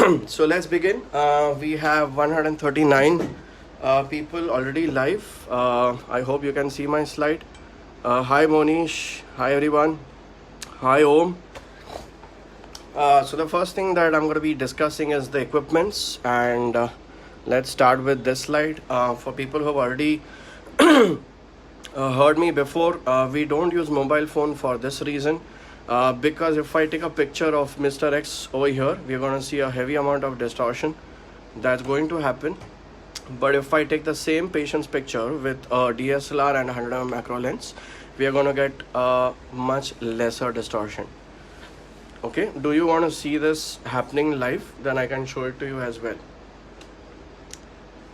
So let's begin. We have 139 people already live. I hope you can see my slide. Hi Monish, hi everyone, hi Om. So the first thing that I'm going to be discussing is the equipments, and let's start with this slide. For people who have already heard me before, we don't use mobile phone for this reason. Because if I take a picture of Mr. X over here, we're going to see a heavy amount of distortion that's going to happen. But if I take the same patient's picture with a DSLR and 100mm macro lens, we are going to get a much lesser distortion. Okay, do you want to see this happening live? Then I can show it to you as well.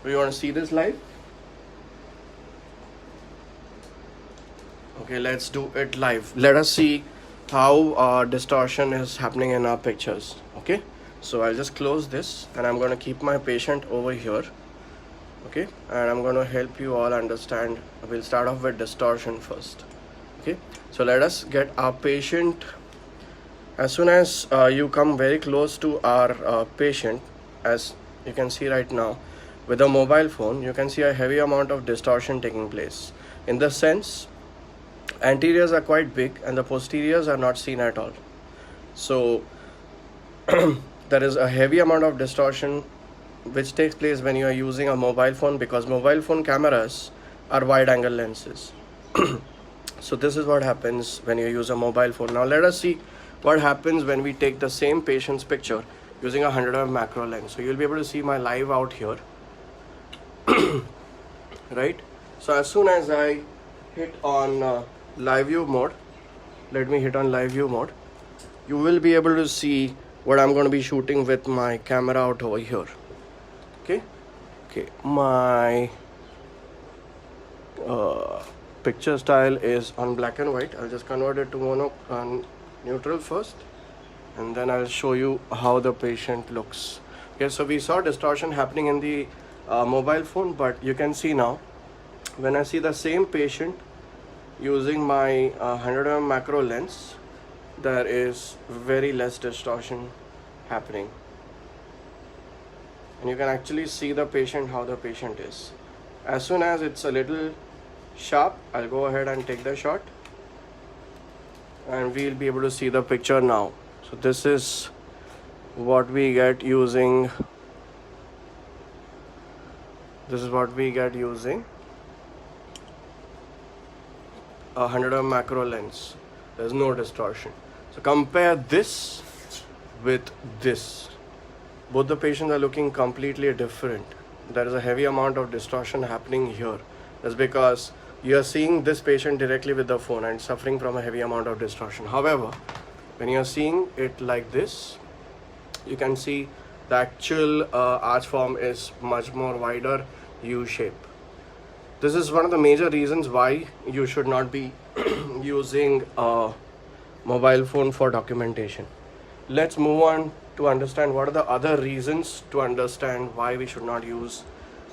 Do you want to see this live? Okay, let's do it live. Let us see how distortion is happening in our pictures. Okay, so I'll just close this and I'm going to keep my patient over here. Okay, and I'm going to help you all understand. We'll start off with distortion first. Okay, so let us get our patient. As soon as you come very close to our patient, as you can see right now with a mobile phone, you can see a heavy amount of distortion taking place. In the sense, anteriors are quite big and the posteriors are not seen at all. So there is a heavy amount of distortion which takes place when you are using a mobile phone, because mobile phone cameras are wide angle lenses. So this is what happens when you use a mobile phone. Now let us see what happens when we take the same patient's picture using a 100mm macro lens. So you'll be able to see my live out here. Right, so as soon as I hit on live view mode, let me hit on live view mode, you will be able to see what I'm going to be shooting with my camera out over here. Okay, my picture style is on black and white. I'll just convert it to mono and neutral first, and then I'll show you how the patient looks. Okay, so we saw distortion happening in the mobile phone, but you can see now when I see the same patient using my 100mm macro lens, there is very less distortion happening, and you can actually see the patient, how the patient is. As soon as it's a little sharp, I'll go ahead and take the shot and we'll be able to see the picture now. So this is what we get using a 100mm macro lens. There's no distortion. So compare this with this. Both the patients are looking completely different. There is a heavy amount of distortion happening here. That's because you are seeing this patient directly with the phone and suffering from a heavy amount of distortion. However, when you are seeing it like this, you can see the actual arch form is much more wider U shape. This is one of the major reasons why you should not be using a mobile phone for documentation. Let's move on to understand what are the other reasons to understand why we should not use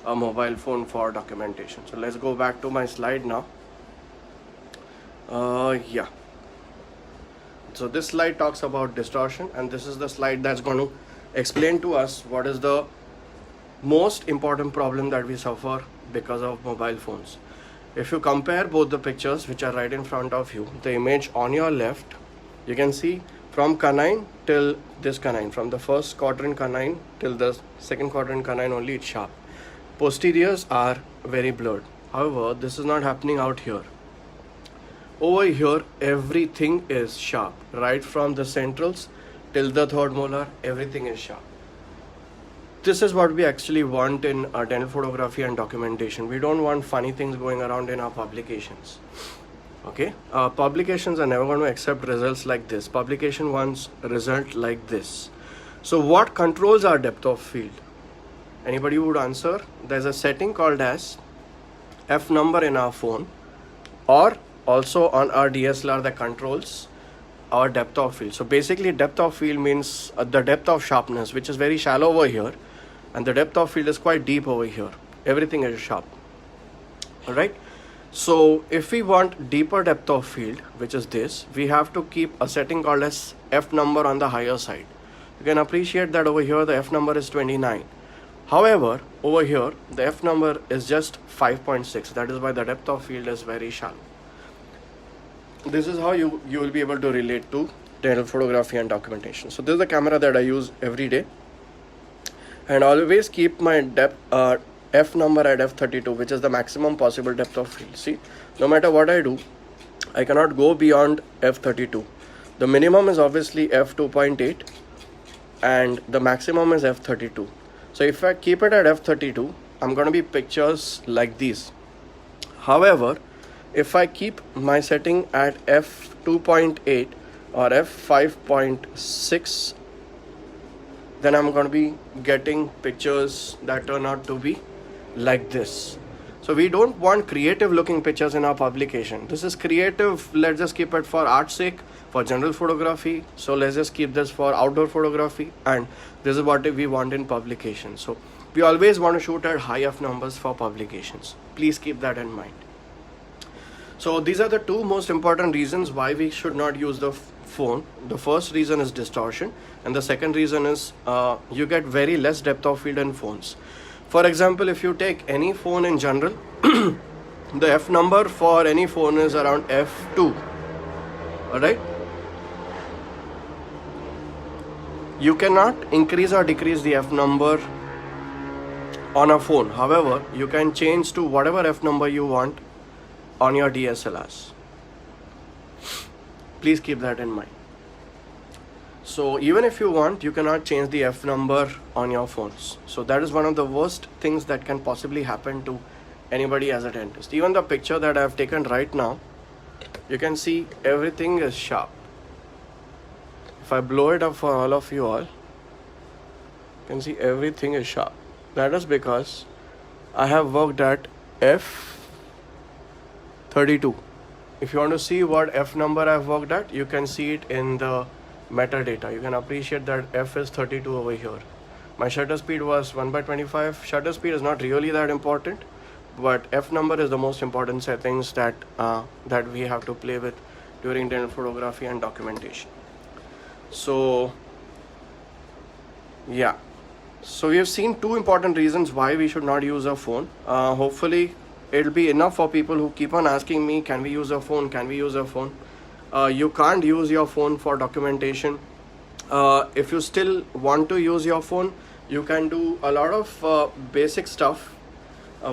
a mobile phone for documentation. So let's go back to my slide now. Yeah. So this slide talks about distortion, and this is the slide that's going to explain to us what is the most important problem that we suffer because of mobile phones. If you compare both the pictures which are right in front of you, the image on your left, you can see from canine till this canine, from the first quadrant canine till the second quadrant canine only, it's sharp. Posteriors are very blurred. However, this is not happening out here. Over here, everything is sharp. Right from the centrals till the third molar, everything is sharp. This is what we actually want in dental photography and documentation. We don't want funny things going around in our publications. Okay, publications are never going to accept results like this. Publication wants a result like this. So what controls our depth of field? Anybody would answer? There's a setting called as F number in our phone, or also on our DSLR that controls our depth of field. So basically depth of field means the depth of sharpness, which is very shallow over here, and the depth of field is quite deep over here. Everything is sharp. All right. So if we want deeper depth of field, which is this, we have to keep a setting called as F number on the higher side. you can appreciate that over here the f number is 29. However, over here the f number is just 5.6. That is why the depth of field is very shallow. This is how you will be able to relate to dental photography and documentation. So this is the camera that I use every day, and always keep my depth f number at f32, which is the maximum possible depth of field. See, no matter what I do, I cannot go beyond f32. The minimum is obviously f2.8 and the maximum is f32. So if I keep it at f32, I'm going to be pictures like these. However, if I keep my setting at f2.8 or f5.6, then I'm going to be getting pictures that turn out to be like this. So we don't want creative looking pictures in our publication. This is creative, let's just keep it for art's sake, for general photography. So let's just keep this for outdoor photography, and this is what we want in publication. So we always want to shoot at high f numbers for publications. Please keep that in mind. So these are the two most important reasons why we should not use the phone. The first reason is distortion, and the second reason is you get very less depth of field in phones. For example, if you take any phone in general, the f number for any phone is around f2. Alright? You cannot increase or decrease the f number on a phone. However, you can change to whatever f number you want on your DSLRs. Please keep that in mind. So even if you want, you cannot change the f number on your phones. So that is one of the worst things that can possibly happen to anybody as a dentist. Even the picture that I have taken right now, you can see everything is sharp. If I blow it up for all of you all, you can see everything is sharp. That is because I have worked at f32. If you want to see what f number I've worked at, you can see it in the metadata. You can appreciate that f is 32 over here. My shutter speed was 1/25. Shutter speed is not really that important, but f number is the most important settings that we have to play with during dental photography and documentation. So yeah, so we have seen two important reasons why we should not use a phone. Hopefully it'll be enough for people who keep on asking me, can we use a phone, can we use a phone? You can't use your phone for documentation. If you still want to use your phone, you can do a lot of basic stuff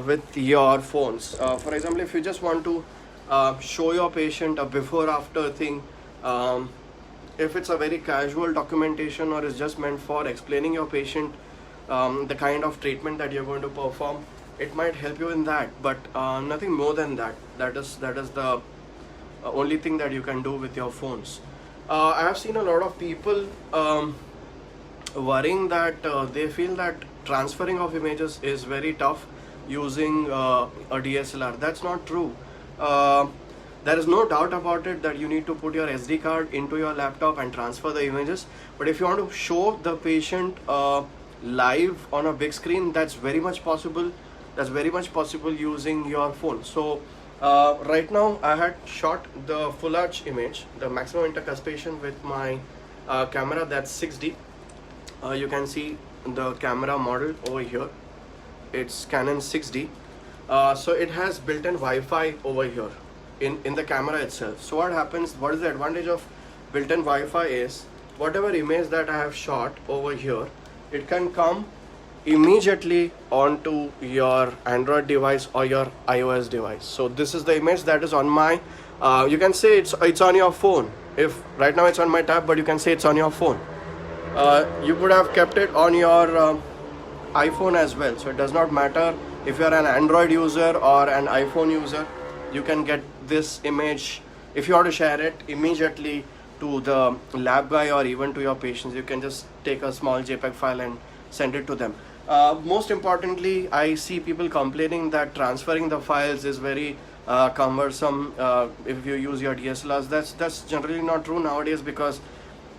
with your phones. For example, if you just want to show your patient a before after thing, if it's a very casual documentation or is just meant for explaining your patient the kind of treatment that you're going to perform, it might help you in that, but nothing more than that. That is the only thing that you can do with your phones. I have seen a lot of people worrying that they feel that transferring of images is very tough using a DSLR. That's not true. There is no doubt about it that you need to put your SD card into your laptop and transfer the images, but if you want to show the patient live on a big screen, that's very much possible. That's very much possible using your phone. So right now I had shot the full arch image, the maximum intercuspation, with my camera that's 6D. You can see the camera model over here. It's Canon 6D. So it has built-in Wi-Fi over here in the camera itself. So what happens, what is the advantage of built-in Wi-Fi is, whatever image that I have shot over here, it can come immediately onto your Android device or your iOS device. So this is the image that is on my you can say it's on your phone. If right now it's on my tab, but you can say it's on your phone. You could have kept it on your iPhone as well, so it does not matter if you're an Android user or an iPhone user. You can get this image. If you want to share it immediately to the lab guy or even to your patients, you can just take a small JPEG file and send it to them. Most importantly, I see people complaining that transferring the files is very cumbersome if you use your DSLRs. That's generally not true nowadays, because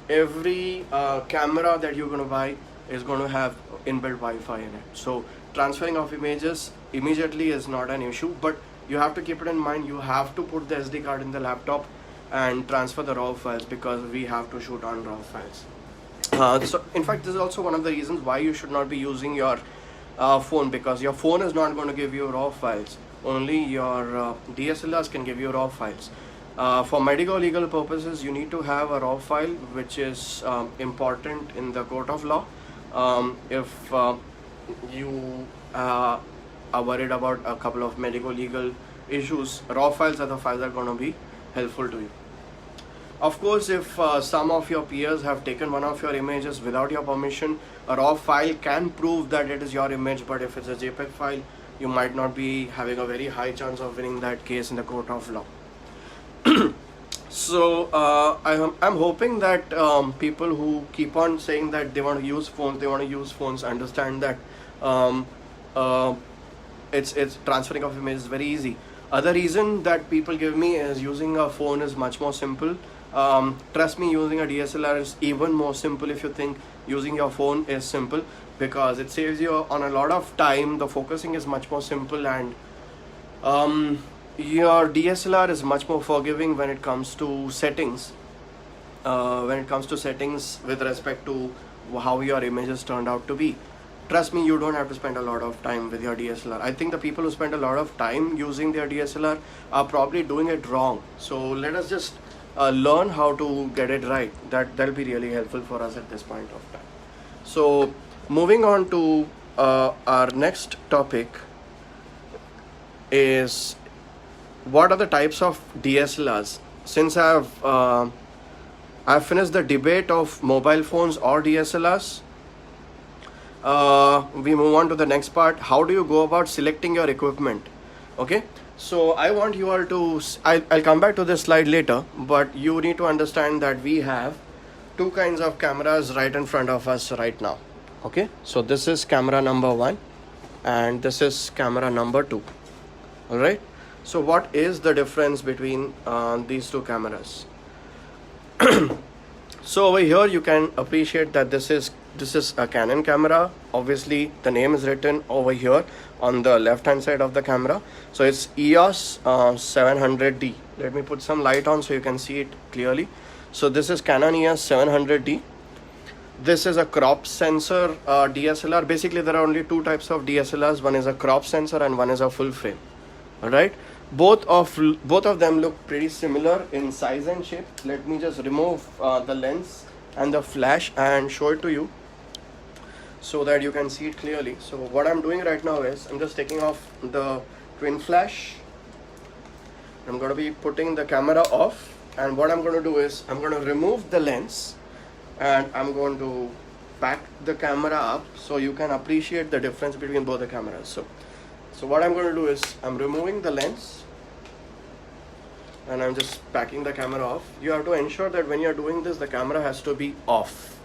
every camera that you're going to buy is going to have inbuilt Wi-Fi in it. So transferring of images immediately is not an issue, but you have to keep it in mind. You have to put the SD card in the laptop and transfer the RAW files, because we have to shoot on RAW files. So in fact, this is also one of the reasons why you should not be using your phone, because your phone is not going to give you raw files. Only your DSLRs can give you raw files. For medical legal purposes, you need to have a raw file, which is important in the court of law. If you are worried about a couple of medical legal issues, raw files are the files that are going to be helpful to you. Of course, if some of your peers have taken one of your images without your permission, a raw file can prove that it is your image, but if it's a JPEG file, you might not be having a very high chance of winning that case in the court of law. So I'm hoping that people who keep on saying that they want to use phones, understand that it's transferring of images is very easy. Other reason that people give me is using a phone is much more simple. Trust me, using a DSLR is even more simple if you think using your phone is simple, because it saves you on a lot of time. The focusing is much more simple, and your DSLR is much more forgiving when it comes to settings. With respect to how your images turned out to be. Trust me, you don't have to spend a lot of time with your DSLR. I think the people who spend a lot of time using their DSLR are probably doing it wrong. So let us just learn how to get it right. That'll be really helpful for us at this point of time. So moving on to our next topic is, what are the types of DSLRs? Since I've finished the debate of mobile phones or DSLRs, we move on to the next part. How do you go about selecting your equipment? Okay, so I want you all to, I'll come back to this slide later, but you need to understand that we have two kinds of cameras right in front of us right now. Okay, so this is camera number 1 and this is camera number 2. All right, so what is the difference between these two cameras? So over here you can appreciate that this is a Canon camera. Obviously the name is written over here on the left hand side of the camera. So it's EOS 700D. Let me put some light on so you can see it clearly. So this is Canon EOS 700D. This is a crop sensor DSLR. Basically there are only two types of DSLRs. One is a crop sensor and one is a full frame. All right, both of them look pretty similar in size and shape. Let me just remove the lens and the flash and show it to you so that you can see it clearly. So what I'm doing right now is I'm just taking off the twin flash. I'm going to be putting the camera off, and what I'm going to do is I'm going to remove the lens and I'm going to back the camera up so you can appreciate the difference between both the cameras. So what I'm going to do is I'm removing the lens and I'm just backing the camera off. You have to ensure that when you're doing this, the camera has to be off.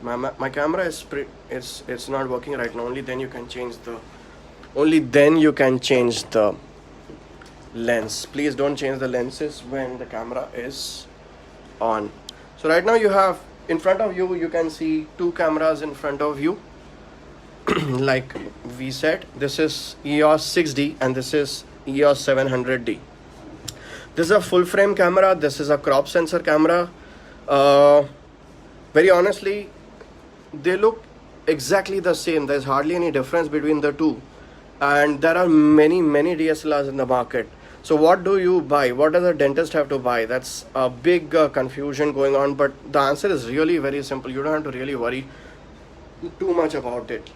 So my camera is it's not working right now. Only then you can change the lens. Please don't change the lenses when the camera is on. So right now you have in front of you, you can see two cameras in front of you. Like we said, this is EOS 6D and this is EOS 700D. This is a full frame camera. This is a crop sensor camera. Very honestly, they look exactly the same. There's hardly any difference between the two, and there are many DSLRs in the market. So what do you buy? What does a dentist have to buy? That's a big confusion going on, but the answer is really very simple. You don't have to really worry too much about it.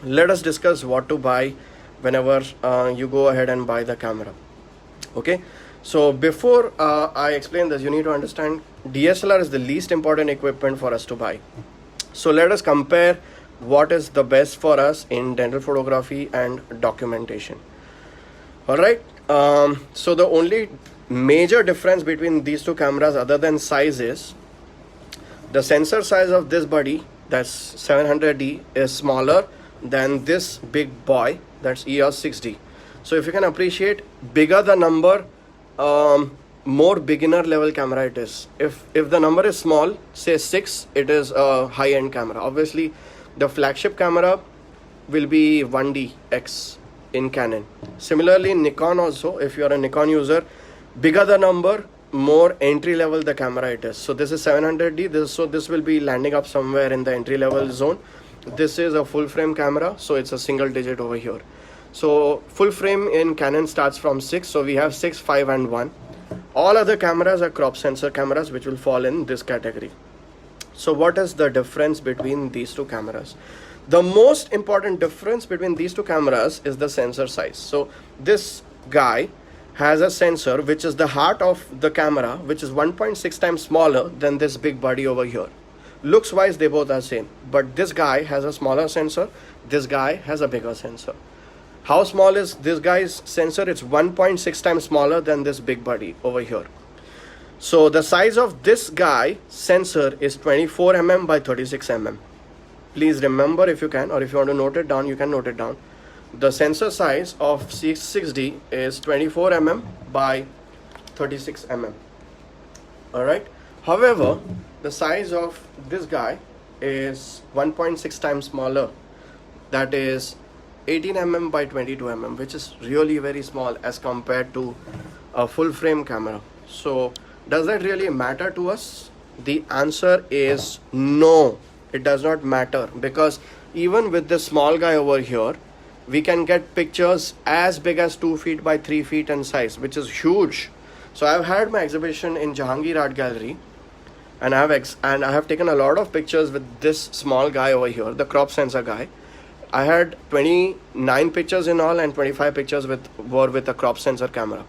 Let us discuss what to buy whenever you go ahead and buy the camera. Okay, so before I explain this, you need to understand DSLR is the least important equipment for us to buy. So let us compare what is the best for us in dental photography and documentation. All right, so the only major difference between these two cameras other than size is the sensor size of this buddy, that's 700D, is smaller than this big boy, that's EOS 6D. So if you can appreciate, bigger the number, more beginner level camera it is. If the number is small, say 6, it is a high-end camera. Obviously the flagship camera will be 1DX in Canon. Similarly in Nikon also, if you are a Nikon user, bigger the number, more entry level the camera it is. So this is 700D. This will be landing up somewhere in the entry level zone. This is a full frame camera, so it's a single digit over here. So full frame in Canon starts from 6. So we have 6, 5 and 1. All other cameras are crop sensor cameras, which will fall in this category. So what is the difference between these two cameras? The most important difference between these two cameras is the sensor size. So this guy has a sensor which is the heart of the camera, which is 1.6 times smaller than this big body over here. Looks wise they both are same, but this guy has a smaller sensor, this guy has a bigger sensor. How small is this guy's sensor? It's 1.6 times smaller than this big body over here. So the size of this guy sensor is 24 mm by 36 mm. Please remember, if you can, or if you want to note it down, you can note it down. The sensor size of 6D is 24 mm by 36 mm. Alright. However, the size of this guy is 1.6 times smaller. That is 18 mm by 22 mm, which is really very small as compared to a full frame camera. So does that really matter to us? The answer is no, it does not matter, because even with this small guy over here, we can get pictures as big as 2 feet by 3 feet in size, which is huge. So I've had my exhibition in Jahangir Art Gallery, and I have taken a lot of pictures with this small guy over here, the crop sensor guy. I had 29 pictures in all, and 25 pictures were with a crop sensor camera.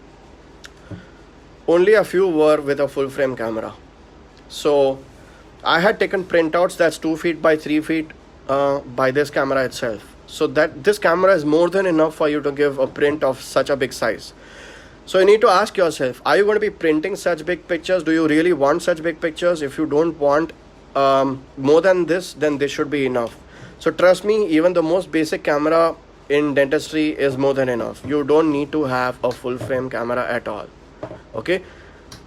Only a few were with a full frame camera. So I had taken printouts that's 2 feet by 3 feet by this camera itself. So that this camera is more than enough for you to give a print of such a big size. So you need to ask yourself, are you going to be printing such big pictures? Do you really want such big pictures? If you don't want more than this, then this should be enough. So trust me, even the most basic camera in dentistry is more than enough. You don't need to have a full frame camera at all. Okay,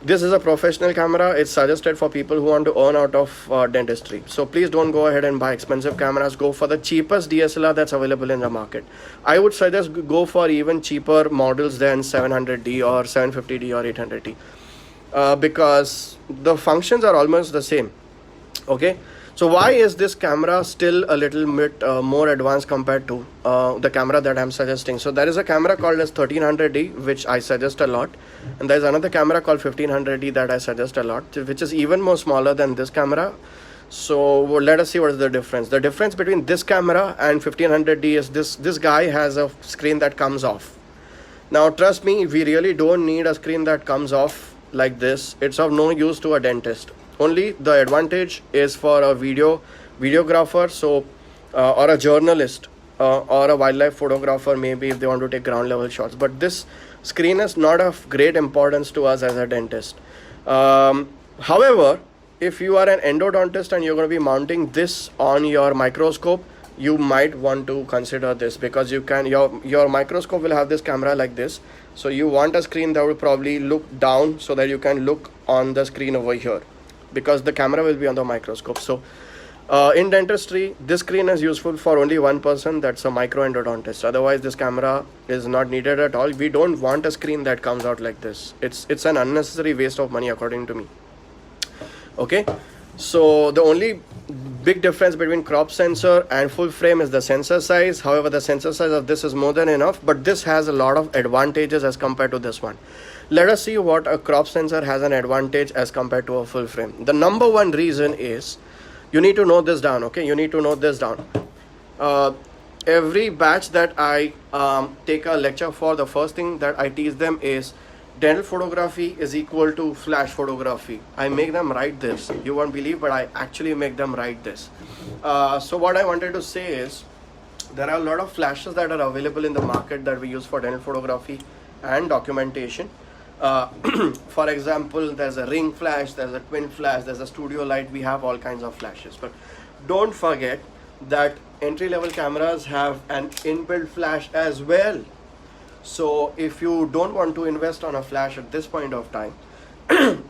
this is a professional camera. It's suggested for people who want to earn out of dentistry. So please don't go ahead and buy expensive cameras. Go for the cheapest DSLR that's available in the market. I would suggest go for even cheaper models than 700D or 750D or 800D because the functions are almost the same. Okay, so why is this camera still a little bit more advanced compared to the camera that I'm suggesting? So there is a camera called as 1300D, which I suggest a lot, and there's another camera called 1500D that I suggest a lot, which is even more smaller than this camera. So let us see what is the difference. The difference between this camera and 1500D is this guy has a screen that comes off. Now trust me, we really don't need a screen that comes off like this. It's of no use to a dentist. Only the advantage is for a videographer, so or a journalist or a wildlife photographer, maybe if they want to take ground level shots. But this screen is not of great importance to us as a dentist. However, if you are an endodontist and you're going to be mounting this on your microscope, you might want to consider this, because you can your microscope will have this camera like this. So you want a screen that will probably look down so that you can look on the screen over here, because the camera will be on the microscope. So in dentistry, this screen is useful for only one person, that's a micro endodontist. Otherwise this camera is not needed at all. We don't want a screen that comes out like this. It's an unnecessary waste of money according to me. Okay, so the only big difference between crop sensor and full frame is the sensor size. However, the sensor size of this is more than enough, but this has a lot of advantages as compared to this one. Let us see what a crop sensor has an advantage as compared to a full frame. The number one reason is, you need to note this down. Okay, you need to note this down. Every batch that I take a lecture for, the first thing that I teach them is dental photography is equal to flash photography. I make them write this. You won't believe, but I actually make them write this. So what I wanted to say is, there are a lot of flashes that are available in the market that we use for dental photography and documentation. For example, there's a ring flash, there's a twin flash, there's a studio light. We have all kinds of flashes, but don't forget that entry-level cameras have an inbuilt flash as well. So if you don't want to invest on a flash at this point of time,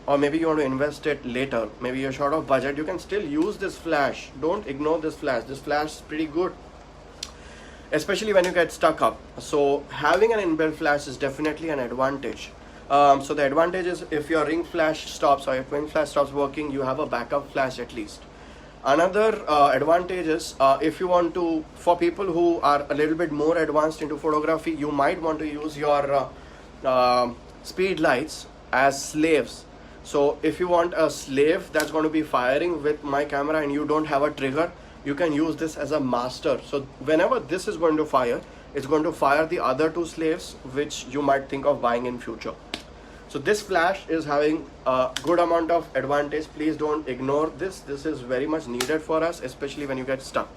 or maybe you want to invest it later, maybe you're short of budget, you can still use this flash. Don't ignore this flash. This flash is pretty good, especially when you get stuck up. So having an inbuilt flash is definitely an advantage. So the advantage is if your ring flash stops or your twin flash stops working, you have a backup flash at least. Another advantage is if you want to, for people who are a little bit more advanced into photography, you might want to use your speed lights as slaves. So if you want a slave that's going to be firing with my camera and you don't have a trigger, you can use this as a master. So whenever this is going to fire, it's going to fire the other two slaves which you might think of buying in future. So this flash is having a good amount of advantage. Please don't ignore this. This is very much needed for us, especially when you get stuck.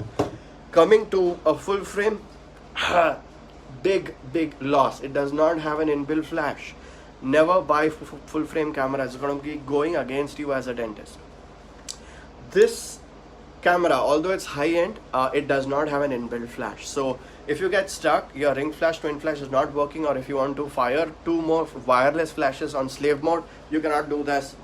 Coming to a full frame, big loss. It does not have an inbuilt flash. Never buy full frame camera. It's going to be going against you as a dentist. This camera, although it's high end, it does not have an inbuilt flash. So if you get stuck, your ring flash, twin flash is not working, or if you want to fire two more wireless flashes on slave mode, you cannot do this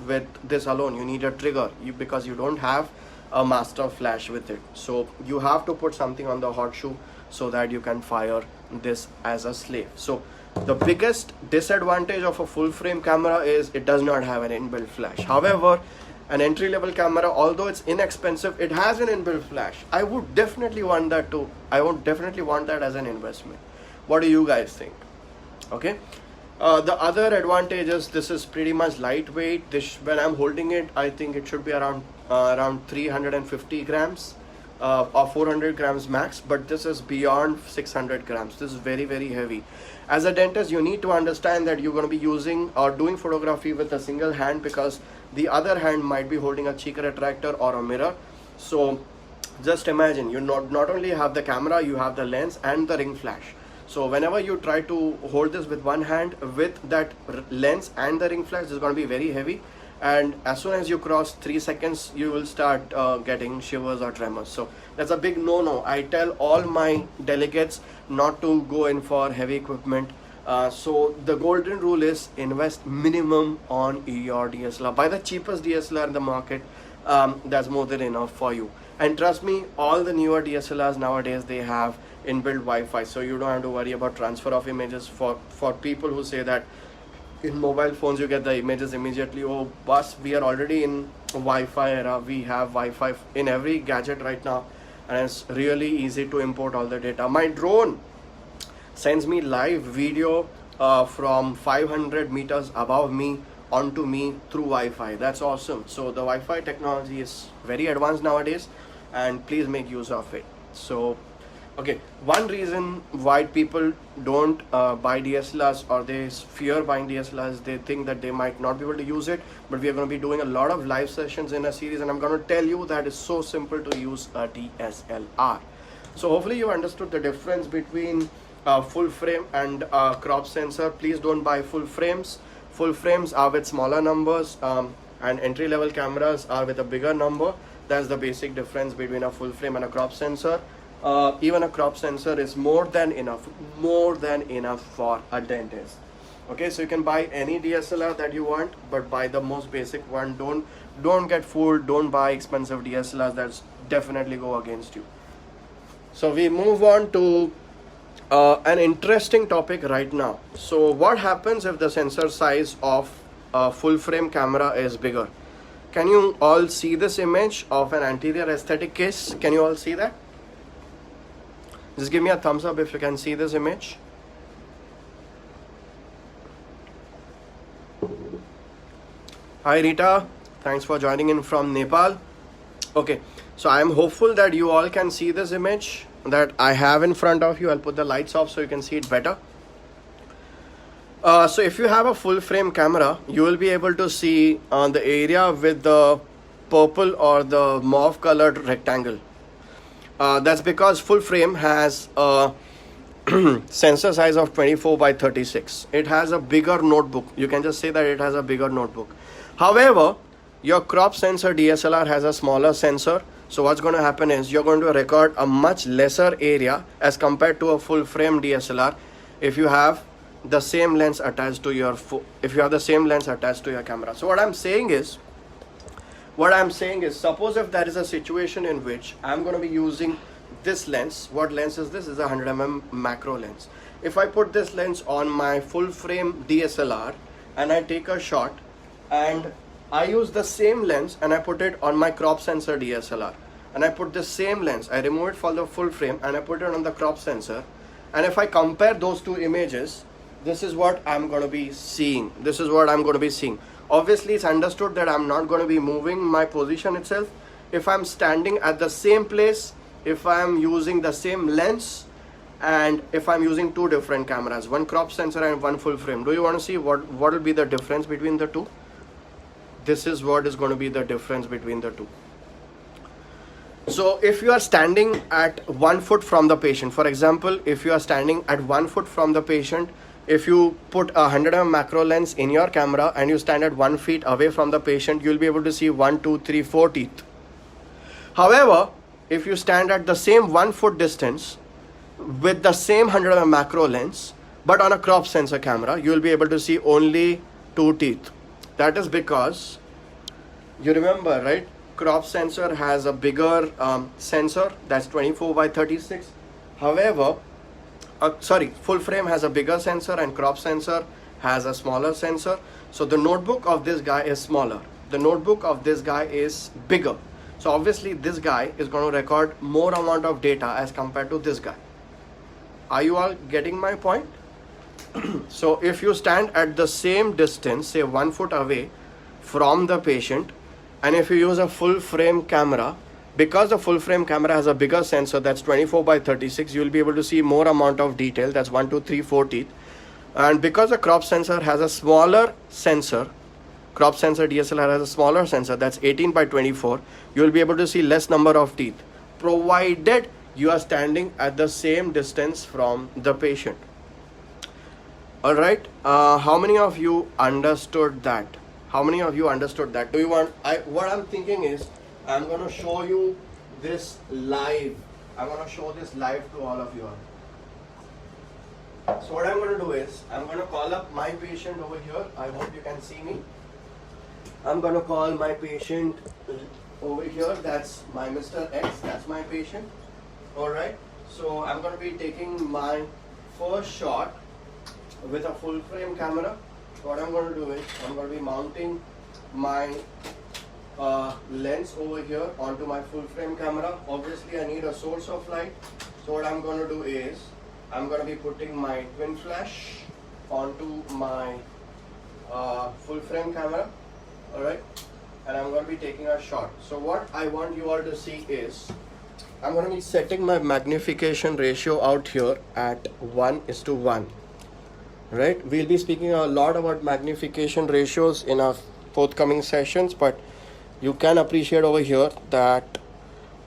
with this alone. You need a trigger because you don't have a master flash with it. So you have to put something on the hot shoe so that you can fire this as a slave. So the biggest disadvantage of a full frame camera is it does not have an inbuilt flash. However, an entry level camera, although it's inexpensive, it has an inbuilt flash. I would definitely want that too. I would definitely want that as an investment. What do you guys think? Okay. The other advantage is this is pretty much lightweight. This, when I'm holding it, I think it should be around 350 grams or 400 grams max, but this is beyond 600 grams. This is very heavy. As a dentist, you need to understand that you're going to be using or doing photography with a single hand, because the other hand might be holding a cheek retractor or a mirror. So just imagine you not only have the camera, you have the lens and the ring flash. So whenever you try to hold this with one hand with that lens and the ring flash, it's going to be very heavy, and as soon as you cross 3 seconds, you will start getting shivers or tremors. So that's a big no. I tell all my delegates not to go in for heavy equipment. So the golden rule is invest minimum on your DSLR. Buy the cheapest DSLR in the market. That's more than enough for you. And trust me, all the newer DSLRs nowadays, they have inbuilt Wi-Fi, so you don't have to worry about transfer of images. For people who say that in mobile phones you get the images immediately, oh boss, we are already in Wi-Fi era. We have Wi-Fi in every gadget right now, and it's really easy to import all the data. My drone sends me live video from 500 meters above me onto me through Wi-Fi. That's awesome. So the Wi-Fi technology is very advanced nowadays, and please make use of it. So okay, one reason why people don't buy DSLRs, or they fear buying DSLRs, they think that they might not be able to use it. But we are going to be doing a lot of live sessions in a series, and I'm going to tell you that it's so simple to use a DSLR. So hopefully you understood the difference between full frame and crop sensor. Please don't buy full frames. Full frames are with smaller numbers, and entry level cameras are with a bigger number. That's the basic difference between a full frame and a crop sensor. Even a crop sensor is more than enough for a dentist. Okay, so you can buy any DSLR that you want, but buy the most basic one. Don't get fooled. Don't buy expensive DSLRs. That's definitely go against you. So we move on to an interesting topic right now. So what happens if the sensor size of a full frame camera is bigger? Can you all see this image of an anterior aesthetic case? Can you all see that? Just give me a thumbs up if you can see this image. Hi Rita, thanks for joining in from Nepal. Okay, so I am hopeful that you all can see this image that I have in front of you. I'll put the lights off so you can see it better. So if you have a full frame camera, you will be able to see the area with the purple or the mauve colored rectangle. That's because full frame has a sensor size of 24 by 36. It has a bigger notebook. You can just say that it has a bigger notebook. However, your crop sensor DSLR has a smaller sensor. So what's going to happen is you're going to record a much lesser area as compared to a full frame DSLR if you have the same lens attached to your camera. So what I'm saying is, suppose if there is a situation in which I'm going to be using this lens. What lens is this? Is a 100mm macro lens. If I put this lens on my full frame DSLR and I take a shot, and I use the same lens and I put it on my crop sensor DSLR, and I put the same lens, I remove it from the full frame and I put it on the crop sensor, and if I compare those two images, this is what I'm going to be seeing. This is what I'm going to be seeing. Obviously it's understood that I'm not going to be moving my position itself. If I'm standing at the same place, if I'm using the same lens, and if I'm using two different cameras, one crop sensor and one full frame, do you want to see what will be the difference between the two? This is what is going to be the difference between the two. So if you are standing at 1 foot from the patient, for example, if you are standing at 1 foot from the patient, if you put a 100mm macro lens in your camera and you stand at 1 feet away from the patient, you'll be able to see 1, 2, 3, 4 teeth. However, if you stand at the same 1 foot distance with the same 100mm macro lens, but on a crop sensor camera, you will be able to see only 2 teeth. That is because, you remember, right? Crop sensor has a bigger sensor, that's 24 by 36. However, full frame has a bigger sensor and crop sensor has a smaller sensor. So the notebook of this guy is smaller. The notebook of this guy is bigger. So obviously this guy is going to record more amount of data as compared to this guy. Are you all getting my point? So if you stand at the same distance, say 1 foot away from the patient, and if you use a full frame camera, because the full frame camera has a bigger sensor, that's 24 by 36, you will be able to see more amount of detail, that's 1, 2, 3, 4 teeth. And because the crop sensor has a smaller sensor, crop sensor DSLR has a smaller sensor, that's 18 by 24, you will be able to see less number of teeth, provided you are standing at the same distance from the patient. Alright, how many of you understood that? How many of you understood that? Do you want, what I'm thinking is, I'm going to show you this live. I'm going to show this live to all of you all. So what I'm going to do is, I'm going to call up my patient over here. I hope you can see me. I'm going to call my patient over here. That's my Mr. X. That's my patient. Alright. So I'm going to be taking my first shot with a full frame camera. What I'm going to do is, I'm going to be mounting my lens over here onto my full frame camera. Obviously I need a source of light. So what I'm going to do is, I'm going to be putting my twin flash onto my full frame camera. Alright. And I'm going to be taking a shot. So what I want you all to see is, I'm going to be setting my magnification ratio out here at 1:1. Right, we'll be speaking a lot about magnification ratios in our forthcoming sessions, but you can appreciate over here that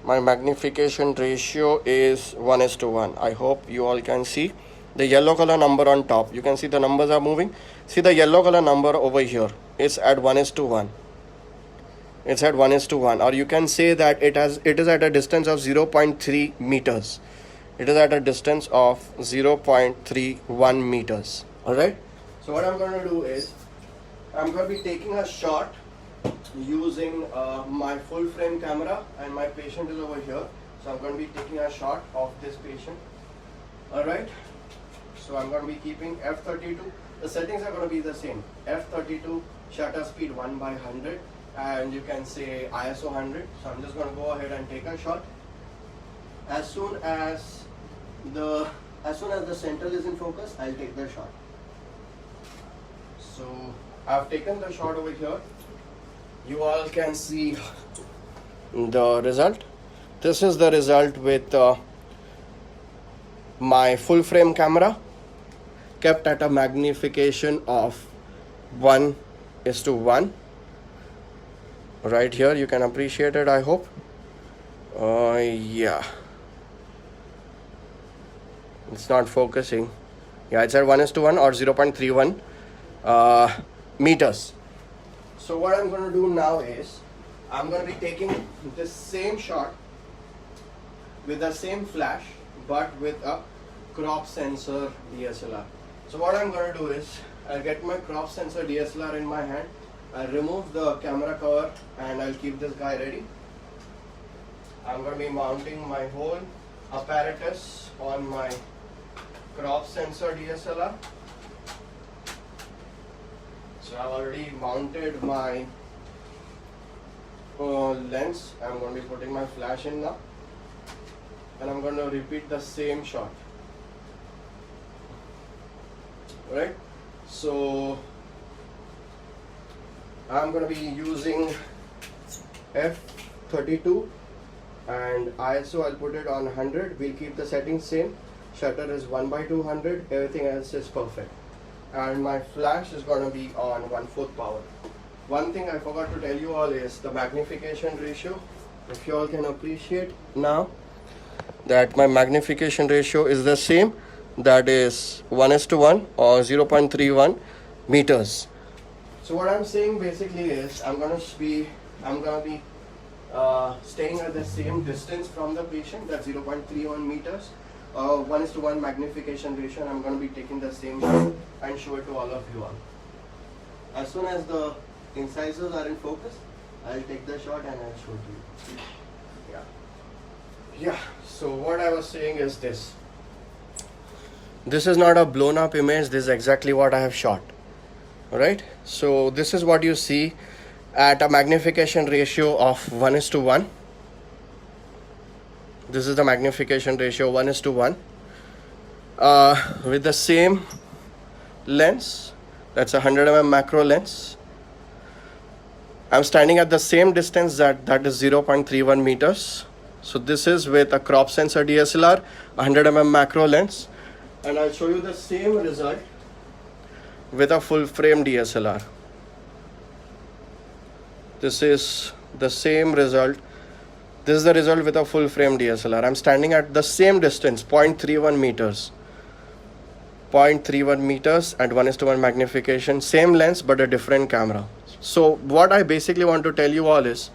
my magnification ratio is 1:1. I hope you all can see the yellow color number on top. You can see the numbers are moving. See the yellow color number over here. It's at 1:1. It's at 1:1, or you can say that it is at a distance of 0.3 meters. It is at a distance of 0.31 meters. Alright, so what I'm going to do is, I'm going to be taking a shot using my full frame camera, and my patient is over here. So I'm going to be taking a shot of this patient. Alright, so I'm going to be keeping f32. The settings are going to be the same. f32, shutter speed 1/100, and you can say ISO 100. So I'm just going to go ahead and take a shot. As soon as the center is in focus, I'll take the shot. So I've taken the shot over here. You all can see the result. This is the result with my full frame camera kept at a magnification of 1:1. Right here, you can appreciate it, I hope. Yeah. It's not focusing. Yeah, it's at 1:1 or 0.31 meters. So what I'm going to do now is, I'm going to be taking this same shot with the same flash, but with a crop sensor DSLR. So what I'm going to do is, I'll get my crop sensor DSLR in my hand. I'll remove the camera cover and I'll keep this guy ready. I'm going to be mounting my whole apparatus on my crop sensor DSLR. So I've already mounted my lens. I'm going to be putting my flash in now, and I'm going to repeat the same shot. Right? So I'm going to be using f32 and ISO I'll put it on 100. We'll keep the settings same. Shutter is 1/200. Everything else is perfect. And my flash is going to be on 1/4 power. One thing I forgot to tell you all is the magnification ratio. If you all can appreciate now that my magnification ratio is the same, that is 1:1 or 0.31 meters. So what I'm saying basically is I'm gonna be staying at the same distance from the patient, that's 0.31 meters, 1:1 magnification ratio, and I'm gonna be taking the same shot and show it to all of you all. As soon as the incisors are in focus, I'll take the shot and I'll show it to you. Yeah. So what I was saying is this. This is not a blown up image. This is exactly what I have shot. Alright. So this is what you see at a magnification ratio of 1:1. This is the magnification ratio 1:1. With the same lens, that's a 100 mm macro lens. I'm standing at the same distance, that is 0.31 meters. So this is with a crop sensor DSLR, 100 mm macro lens, and I'll show you the same result with a full frame DSLR. This is the same result. This is the result with a full frame DSLR. I'm standing at the same distance, 0.31 meters. 0.31 meters at 1:1 magnification, same lens but a different camera. So what I basically want to tell you all is,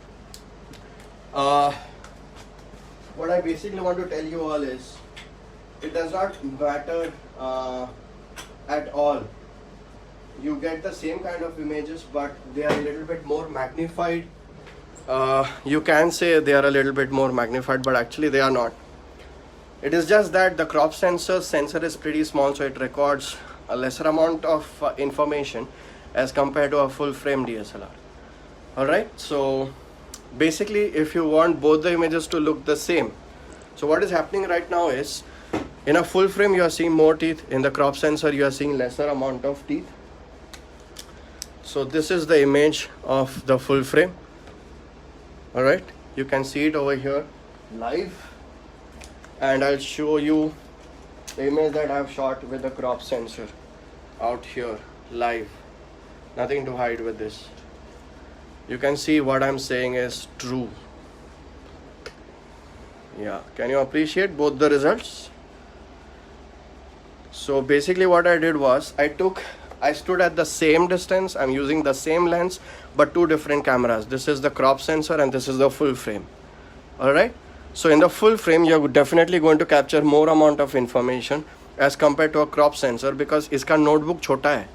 it does not matter at all. You get the same kind of images, but they are a little bit more magnified. You can say they are a little bit more magnified, but actually they are not. It is just that the crop sensor is pretty small, so it records a lesser amount of information as compared to a full frame DSLR. Alright, so basically if you want both the images to look the same, so what is happening right now is, in a full frame you are seeing more teeth, in the crop sensor you are seeing lesser amount of teeth. So this is the image of the full frame. Alright, you can see it over here live, and I'll show you the image that I have shot with the crop sensor out here live. Nothing to hide with this. You can see what I'm saying is true. Yeah, can you appreciate both the results? So basically what I did was, I stood at the same distance, I'm using the same lens but two different cameras. This is the crop sensor and this is the full frame. Alright, so in the full frame you're definitely going to capture more amount of information as compared to a crop sensor, because iska notebook chota hai.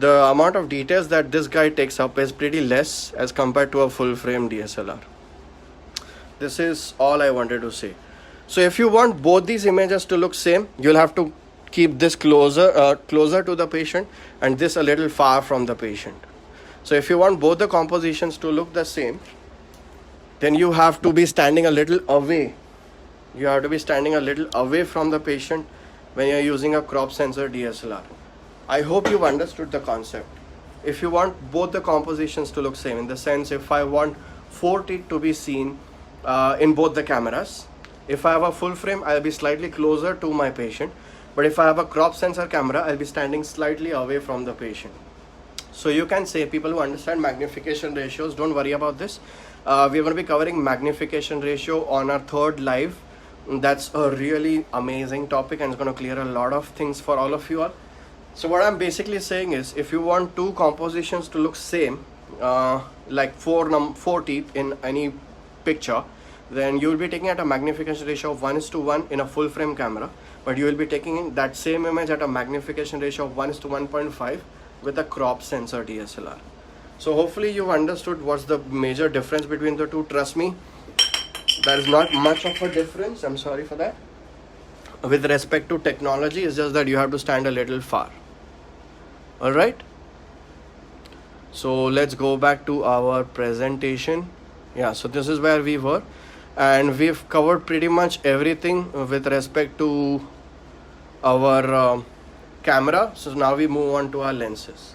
The amount of details that this guy takes up is pretty less as compared to a full frame DSLR. This is all I wanted to say. So if you want both these images to look same, you'll have to keep this closer to the patient and this a little far from the patient. So if you want both the compositions to look the same, then you have to be standing a little away. You have to be standing a little away from the patient when you're using a crop sensor DSLR. I hope you've understood the concept. If you want both the compositions to look same, in the sense if I want 4 teeth to be seen in both the cameras, if I have a full frame, I'll be slightly closer to my patient. But if I have a crop sensor camera, I'll be standing slightly away from the patient. So you can say, people who understand magnification ratios, don't worry about this. We're going to be covering magnification ratio on our third live. That's a really amazing topic and it's going to clear a lot of things for all of you all. So what I'm basically saying is, if you want two compositions to look same, like four teeth in any picture, then you will be taking at a magnification ratio of 1:1 in a full frame camera, but you will be taking that same image at a magnification ratio of 1:1.5 with a crop sensor DSLR. So hopefully you've understood what's the major difference between the two. Trust me, there is not much of a difference. I'm sorry for that. With respect to technology, it's just that you have to stand a little far. All right. So let's go back to our presentation. Yeah, so this is where we were, and we've covered pretty much everything with respect to our camera. So now we move on to our lenses.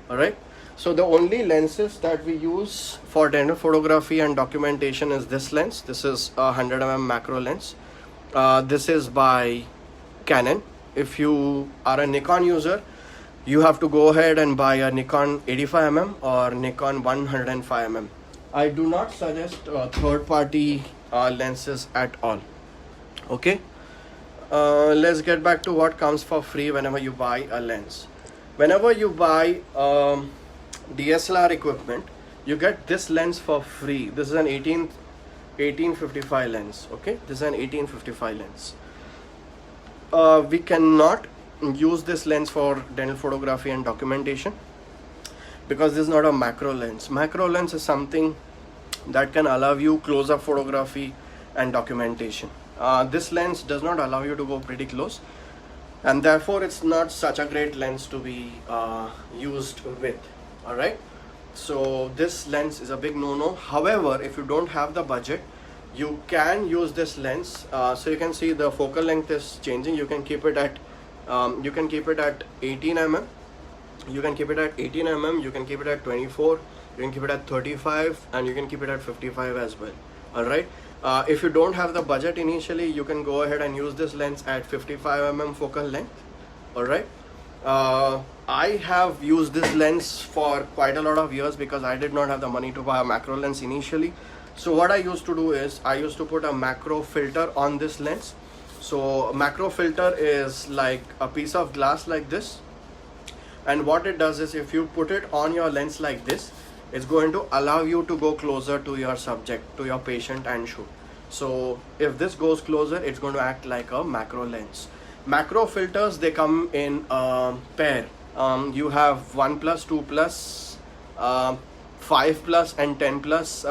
All right. So the only lenses that we use for dental photography and documentation is this lens. This is a 100mm macro lens. This is by Canon. If you are a Nikon user, you have to go ahead and buy a Nikon 85mm or Nikon 105mm. I do not suggest third-party lenses at all. Okay. Let's get back to what comes for free whenever you buy a lens. Whenever you buy DSLR equipment, you get this lens for free. This is an 1855 lens. Okay, this is an 1855 lens. We cannot use this lens for dental photography and documentation because this is not a macro lens. Macro lens is something that can allow you close-up photography and documentation. This lens does not allow you to go pretty close, and therefore it's not such a great lens to be used with. All right, so this lens is a big no-no. However, if you don't have the budget, you can use this lens. So you can see the focal length is changing. You can keep it at 18 mm. You can keep it at 18 mm. You can keep it at 24. You can keep it at 35, and you can keep it at 55 as well. All right. If you don't have the budget initially, you can go ahead and use this lens at 55 mm focal length. All right. I have used this lens for quite a lot of years because I did not have the money to buy a macro lens initially. So what I used to do is I used to put a macro filter on this lens. So a macro filter is like a piece of glass like this, and what it does is if you put it on your lens like this, it's going to allow you to go closer to your subject, to your patient, and shoot. So if this goes closer, it's going to act like a macro lens. Macro filters, they come in a pair. You have 1 plus, 2 plus, 5 plus and 10 plus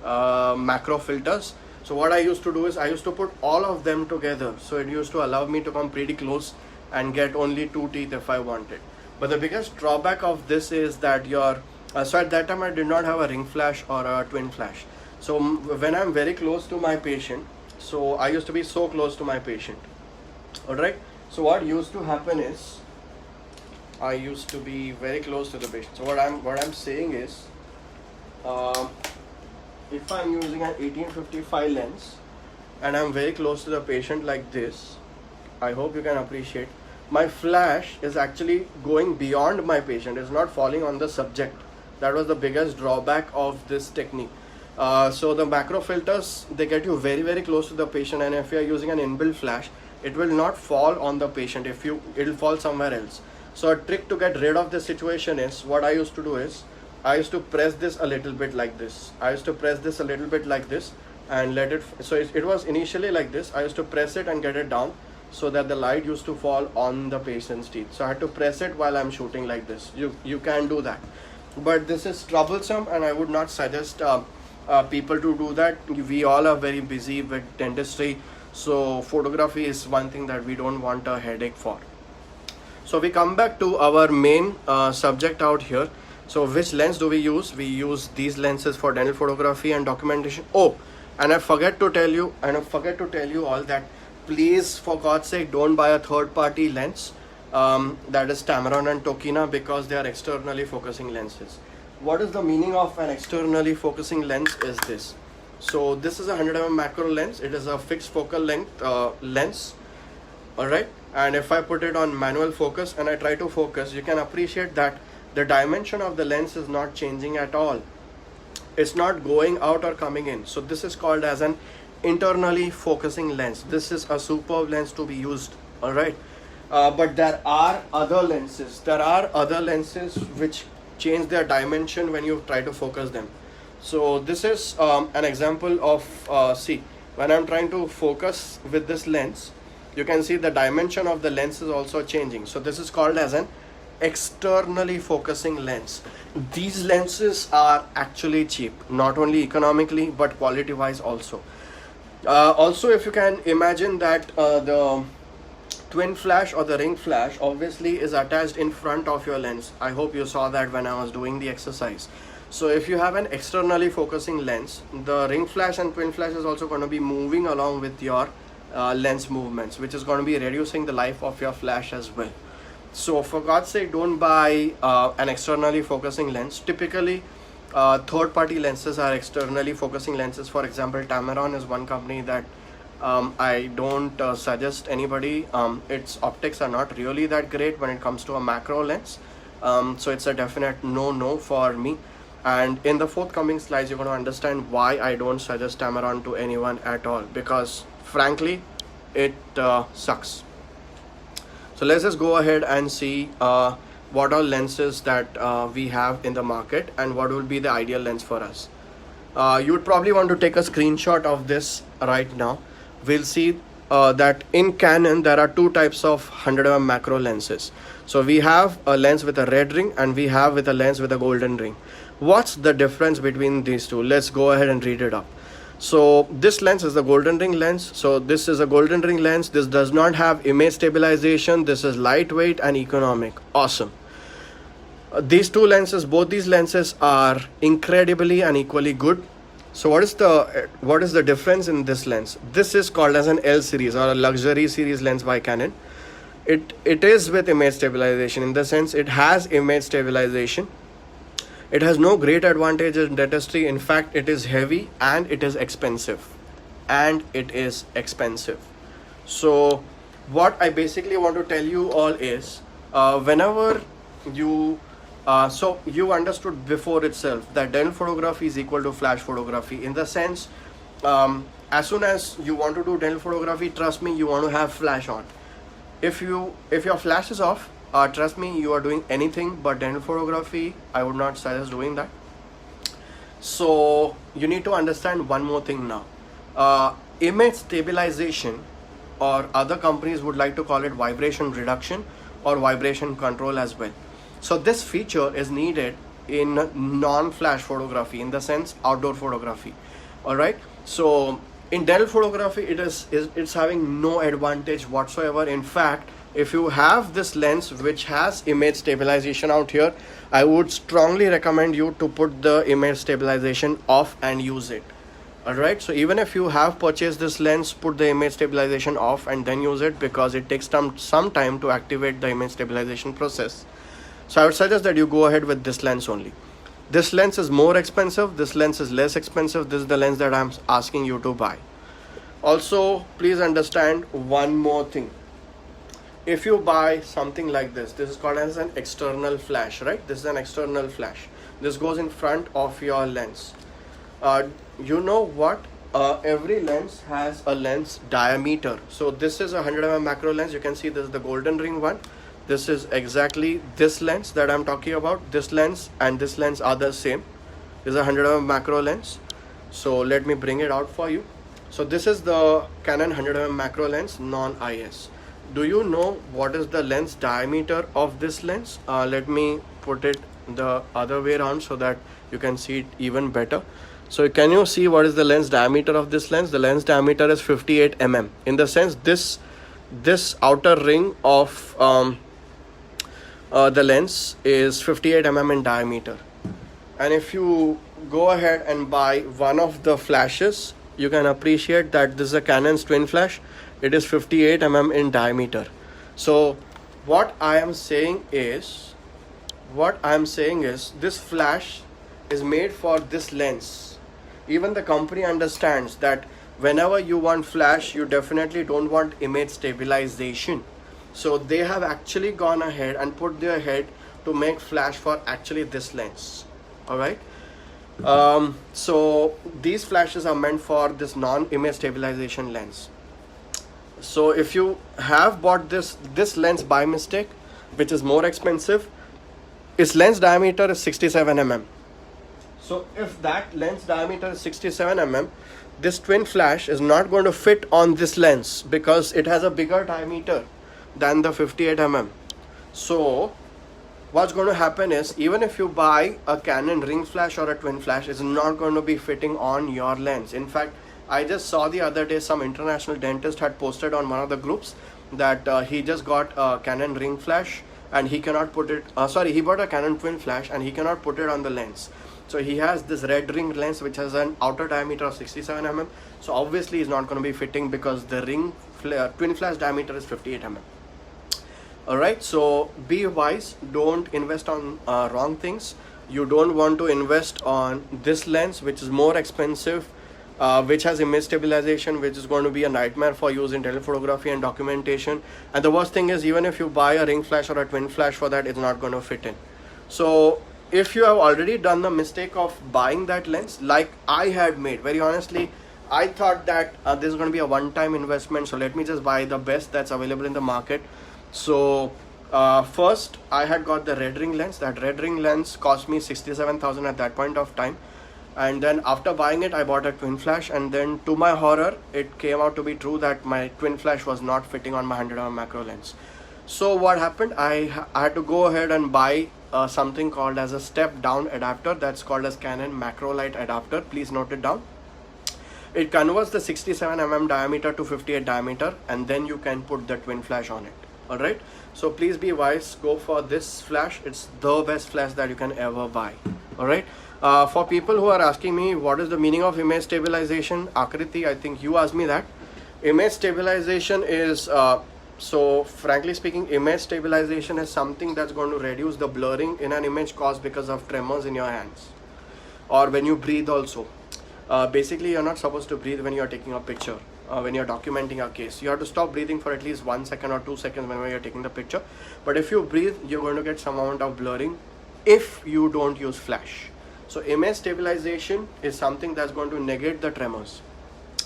macro filters. So what I used to do is I used to put all of them together, so it used to allow me to come pretty close and get only 2 teeth if I wanted. But the biggest drawback of this is that so at that time I did not have a ring flash or a twin flash. So when I'm very close to my patient, so I used to be so close to my patient. Alright, so what used to happen is I used to be very close to the patient. So what I'm saying is, if I'm using an 1855 lens and I'm very close to the patient like this, I hope you can appreciate, my flash is actually going beyond my patient. It's not falling on the subject. That was the biggest drawback of this technique. So the macro filters, they get you very, very close to the patient, and if you are using an inbuilt flash, it will not fall on the patient. It'll fall somewhere else. So a trick to get rid of this situation is, what I used to do is I used to press this a little bit like this. I used to press this a little bit like this and let it, so it was initially like this. I used to press it and get it down so that the light used to fall on the patient's teeth. So I had to press it while I'm shooting like this. You can do that, but this is troublesome and I would not suggest people to do that. We all are very busy with dentistry, so photography is one thing that we don't want a headache for. So we come back to our main subject out here. So which lens do we use? We use these lenses for dental photography and documentation. Oh, and I forget to tell you all that, please, for God's sake, don't buy a third-party lens that is Tamron and Tokina, because they are externally focusing lenses. What is the meaning of an externally focusing lens is this. So this is a 100mm macro lens. It is a fixed focal length lens. Alright, and if I put it on manual focus and I try to focus, you can appreciate that the dimension of the lens is not changing at all. It's not going out or coming in. So this is called as an internally focusing lens. This is a superb lens to be used. Alright, but there are other lenses. There are other lenses which change their dimension when you try to focus them. So this is an example of see, when I'm trying to focus with this lens, you can see the dimension of the lens is also changing. So this is called as an externally focusing lens. These lenses are actually cheap, not only economically but quality wise also. Also, if you can imagine that the twin flash or the ring flash obviously is attached in front of your lens. I hope you saw that when I was doing the exercise. So if you have an externally focusing lens, the ring flash and twin flash is also going to be moving along with your lens movements, which is going to be reducing the life of your flash as well. So for God's sake, don't buy an externally focusing lens. Typically third-party lenses are externally focusing lenses. For example, Tamron is one company that I don't suggest anybody. Its optics are not really that great when it comes to a macro lens, so it's a definite no for me. And in the forthcoming slides, you're going to understand why I don't suggest Tamron to anyone at all, because frankly it sucks. So let's just go ahead and see what are lenses that we have in the market and what will be the ideal lens for us. You would probably want to take a screenshot of this right now. We'll see that in Canon there are two types of 100mm macro lenses. So we have a lens with a red ring and we have with a lens with a golden ring. What's the difference between these two? Let's go ahead and read it up. So this lens is the golden ring lens. So this is a golden ring lens. This does not have image stabilization. This is lightweight and economic. Awesome. These two lenses, both these lenses are incredibly and equally good. So what is the difference in this lens? This is called as an L series or a luxury series lens by Canon. It is with image stabilization, in the sense it has image stabilization. It has no great advantage in dentistry. In fact, it is heavy and it is expensive. So what I basically want to tell you all is whenever you so you understood before itself that dental photography is equal to flash photography, in the sense as soon as you want to do dental photography, trust me, you want to have flash on. If your flash is off, trust me, you are doing anything but dental photography. I would not suggest doing that. So you need to understand one more thing now. Image stabilization, or other companies would like to call it vibration reduction or vibration control as well. So this feature is needed in non-flash photography, in the sense outdoor photography. All right. So in dental photography, it's having no advantage whatsoever. In fact, if you have this lens which has image stabilization out here, I would strongly recommend you to put the image stabilization off and use it. Alright, so even if you have purchased this lens, put the image stabilization off and then use it, because it takes some time to activate the image stabilization process. So I would suggest that you go ahead with this lens only. This lens is more expensive, this lens is less expensive. This is the lens that I'm asking you to buy. Also, please understand one more thing. If you buy something like this is called as an external flash, right? This is an external flash. This goes in front of your lens. You know what? Every lens has a lens diameter. So this is a 100mm macro lens. You can see this is the golden ring one. This is exactly this lens that I'm talking about. This lens and this lens are the same. This is a 100mm macro lens. So let me bring it out for you. So this is the Canon 100mm macro lens, non-IS. Do you know what is the lens diameter of this lens? Let me put it the other way around so that you can see it even better. So can you see what is the lens diameter of this lens? The lens diameter is 58 mm. In the sense, this outer ring of the lens is 58 mm in diameter. And if you go ahead and buy one of the flashes, you can appreciate that this is a Canon's twin flash. It is 58 mm in diameter. So what I am saying is this flash is made for this lens. Even the company understands that whenever you want flash, you definitely don't want image stabilization. So they have actually gone ahead and put their head to make flash for actually this lens. All right. So these flashes are meant for this non-image stabilization lens. So if you have bought this lens by mistake, which is more expensive, its lens diameter is 67 mm. So if that lens diameter is 67 mm, this twin flash is not going to fit on this lens because it has a bigger diameter than the 58 mm. So what's going to happen is, even if you buy a Canon ring flash or a twin flash, it's not going to be fitting on your lens. In fact, I just saw the other day some international dentist had posted on one of the groups that he just got a Canon ring flash and he cannot put it, he bought a Canon twin flash and he cannot put it on the lens. So he has this red ring lens which has an outer diameter of 67 mm. So obviously it's not going to be fitting because the twin flash diameter is 58 mm. Alright, so be wise, don't invest on wrong things. You don't want to invest on this lens which is more expensive, which has image stabilization, which is going to be a nightmare for use in telephotography and documentation. And the worst thing is, even if you buy a ring flash or a twin flash for that, it's not going to fit in. So if you have already done the mistake of buying that lens like I had made, very honestly, I thought that this is going to be a one-time investment, so let me just buy the best that's available in the market. So first I had got the red ring lens. That red ring lens cost me 67,000 at that point of time. And then after buying it, I bought a twin flash, and then to my horror, it came out to be true that my twin flash was not fitting on my 100mm macro lens. So what happened, I had to go ahead and buy something called as a step down adapter. That's called as Canon macro light adapter. Please note it down. It converts the 67mm diameter to 58 diameter, and then you can put the twin flash on it. Alright, so please be wise, go for this flash. It's the best flash that you can ever buy. Alright, for people who are asking me what is the meaning of image stabilization, Akriti, I think you asked me that. Image stabilization is so frankly speaking, image stabilization is something that's going to reduce the blurring in an image caused because of tremors in your hands or when you breathe also. Basically, you're not supposed to breathe when you're taking a picture. When you're documenting a case, you have to stop breathing for at least 1 second or 2 seconds whenever you're taking the picture. But if you breathe, you're going to get some amount of blurring if you don't use flash. So image stabilization is something that's going to negate the tremors.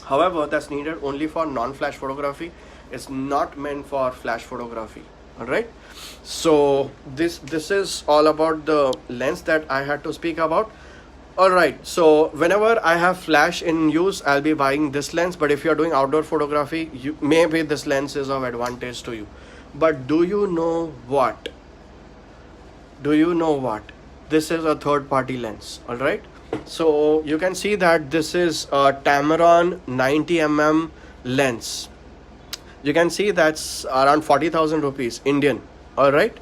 However, that's needed only for non-flash photography. It's not meant for flash photography. Alright, so this is all about the lens that I had to speak about. Alright, so whenever I have flash in use, I'll be buying this lens. But if you're doing outdoor photography, maybe this lens is of advantage to you. But do you know what? This is a third-party lens. Alright, so you can see that this is a Tamron 90mm lens. You can see that's around 40,000 rupees Indian. Alright.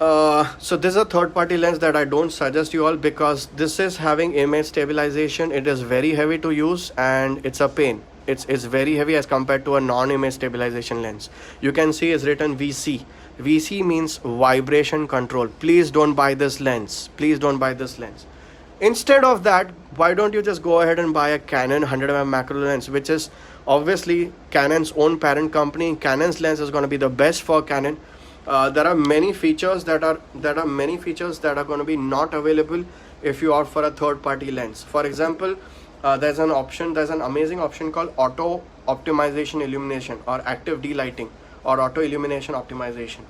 So this is a third-party lens that I don't suggest you all because this is having image stabilization. It is very heavy to use and it's a pain. It's very heavy as compared to a non-image stabilization lens. You can see it's written VC. VC means vibration control. Please don't buy this lens. Please don't buy this lens. Instead of that, why don't you just go ahead and buy a Canon 100mm macro lens, which is obviously Canon's own parent company. Canon's lens is going to be the best for Canon. There are many features that are going to be not available if you opt for a third-party lens. For example, there's an amazing option called auto optimization illumination or active delighting or auto illumination optimization.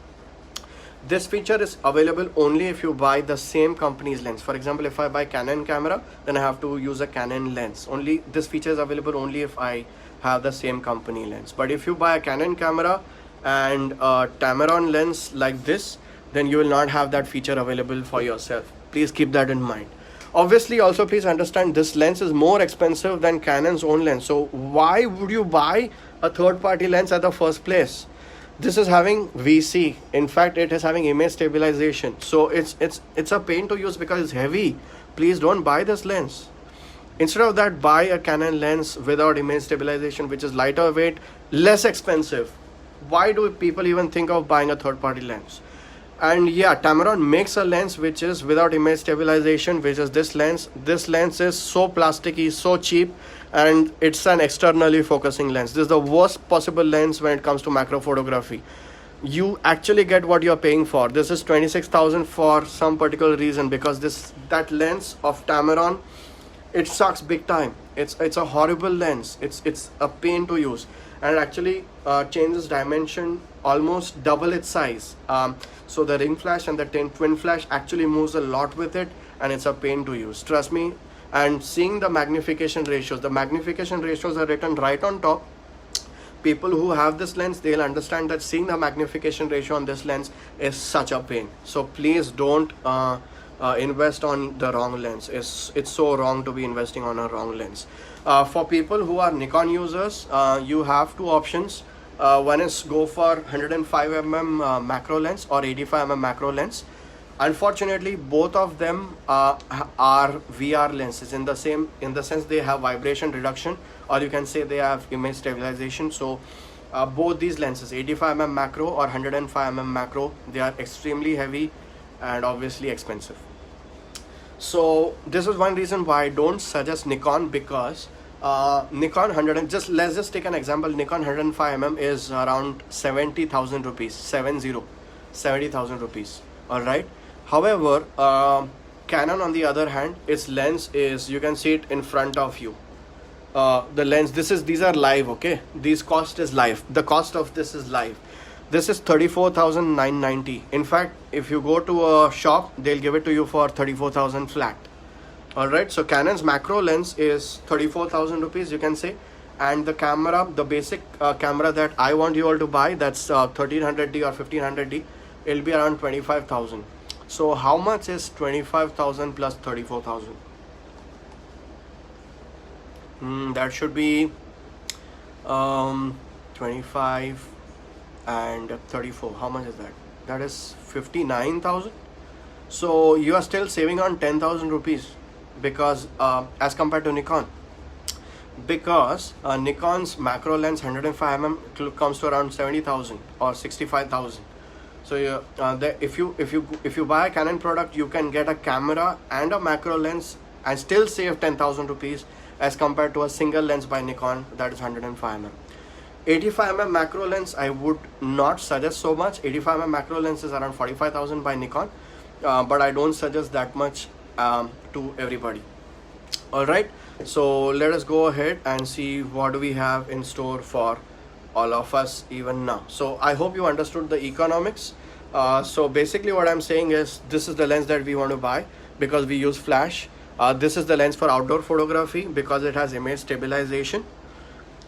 This feature is available only if you buy the same company's lens. For example, if I buy Canon camera, then I have to use a Canon lens. Only this feature is available only if I have the same company lens. But if you buy a Canon camera and a Tamron lens like this, then you will not have that feature available for yourself. Please keep that in mind. Obviously, also please understand this lens is more expensive than Canon's own lens. So why would you buy a third-party lens at the first place? This is having VC. In fact, it is having image stabilization. So it's a pain to use because it's heavy. Please don't buy this lens. Instead of that, buy a Canon lens without image stabilization, which is lighter weight, less expensive. Why do people even think of buying a third-party lens? And yeah, Tamron makes a lens which is without image stabilization, which is this lens. This lens is so plasticky, so cheap, and it's an externally focusing lens. This is the worst possible lens when it comes to macro photography. You actually get what you're paying for. This is 26,000 for some particular reason, because that lens of Tamron, it sucks big time. It's a horrible lens. It's a pain to use, and it actually changes dimension, almost double its size. So the ring flash and the twin flash actually moves a lot with it, and it's a pain to use, trust me. And seeing the magnification ratios are written right on top. People who have this lens, they'll understand that seeing the magnification ratio on this lens is such a pain. So please don't invest on the wrong lens. It's so wrong to be investing on a wrong lens. For people who are Nikon users, you have two options. One is go for 105mm macro lens or 85mm macro lens. Unfortunately, both of them are VR lenses in the sense they have vibration reduction, or you can say they have image stabilization. So both these lenses, 85mm macro or 105mm macro, they are extremely heavy and obviously expensive. So this is one reason why I don't suggest Nikon, because Nikon 100, let's just take an example. Nikon 105mm is around 70,000 rupees, 70,000 rupees. All right. However, Canon, on the other hand, its lens is, you can see it in front of you. The lens, these are live, okay? These cost is live. The cost of this is live. This is 34,990. In fact, if you go to a shop, they'll give it to you for 34,000 flat. All right. So Canon's macro lens is 34,000 rupees, you can say. And the camera, the basic camera that I want you all to buy, that's 1300D or 1500D, it'll be around 25,000. So how much is 25,000 plus 34,000? That should be 25 and 34. How much is that? That is 59,000. So you are still saving on 10,000 rupees, because as compared to Nikon, because Nikon's macro lens 105mm comes to around 70,000 or 65,000. So if you buy a Canon product, you can get a camera and a macro lens and still save 10,000 rupees as compared to a single lens by Nikon, that is 105mm. 85mm macro lens I would not suggest so much. 85mm macro lens is around 45,000 by Nikon, but I don't suggest that much to everybody. All right, so let us go ahead and see what do we have in store for all of us even now. So I hope you understood the economics. So basically what I'm saying is, this is the lens that we want to buy because we use flash. This is the lens for outdoor photography because it has image stabilization.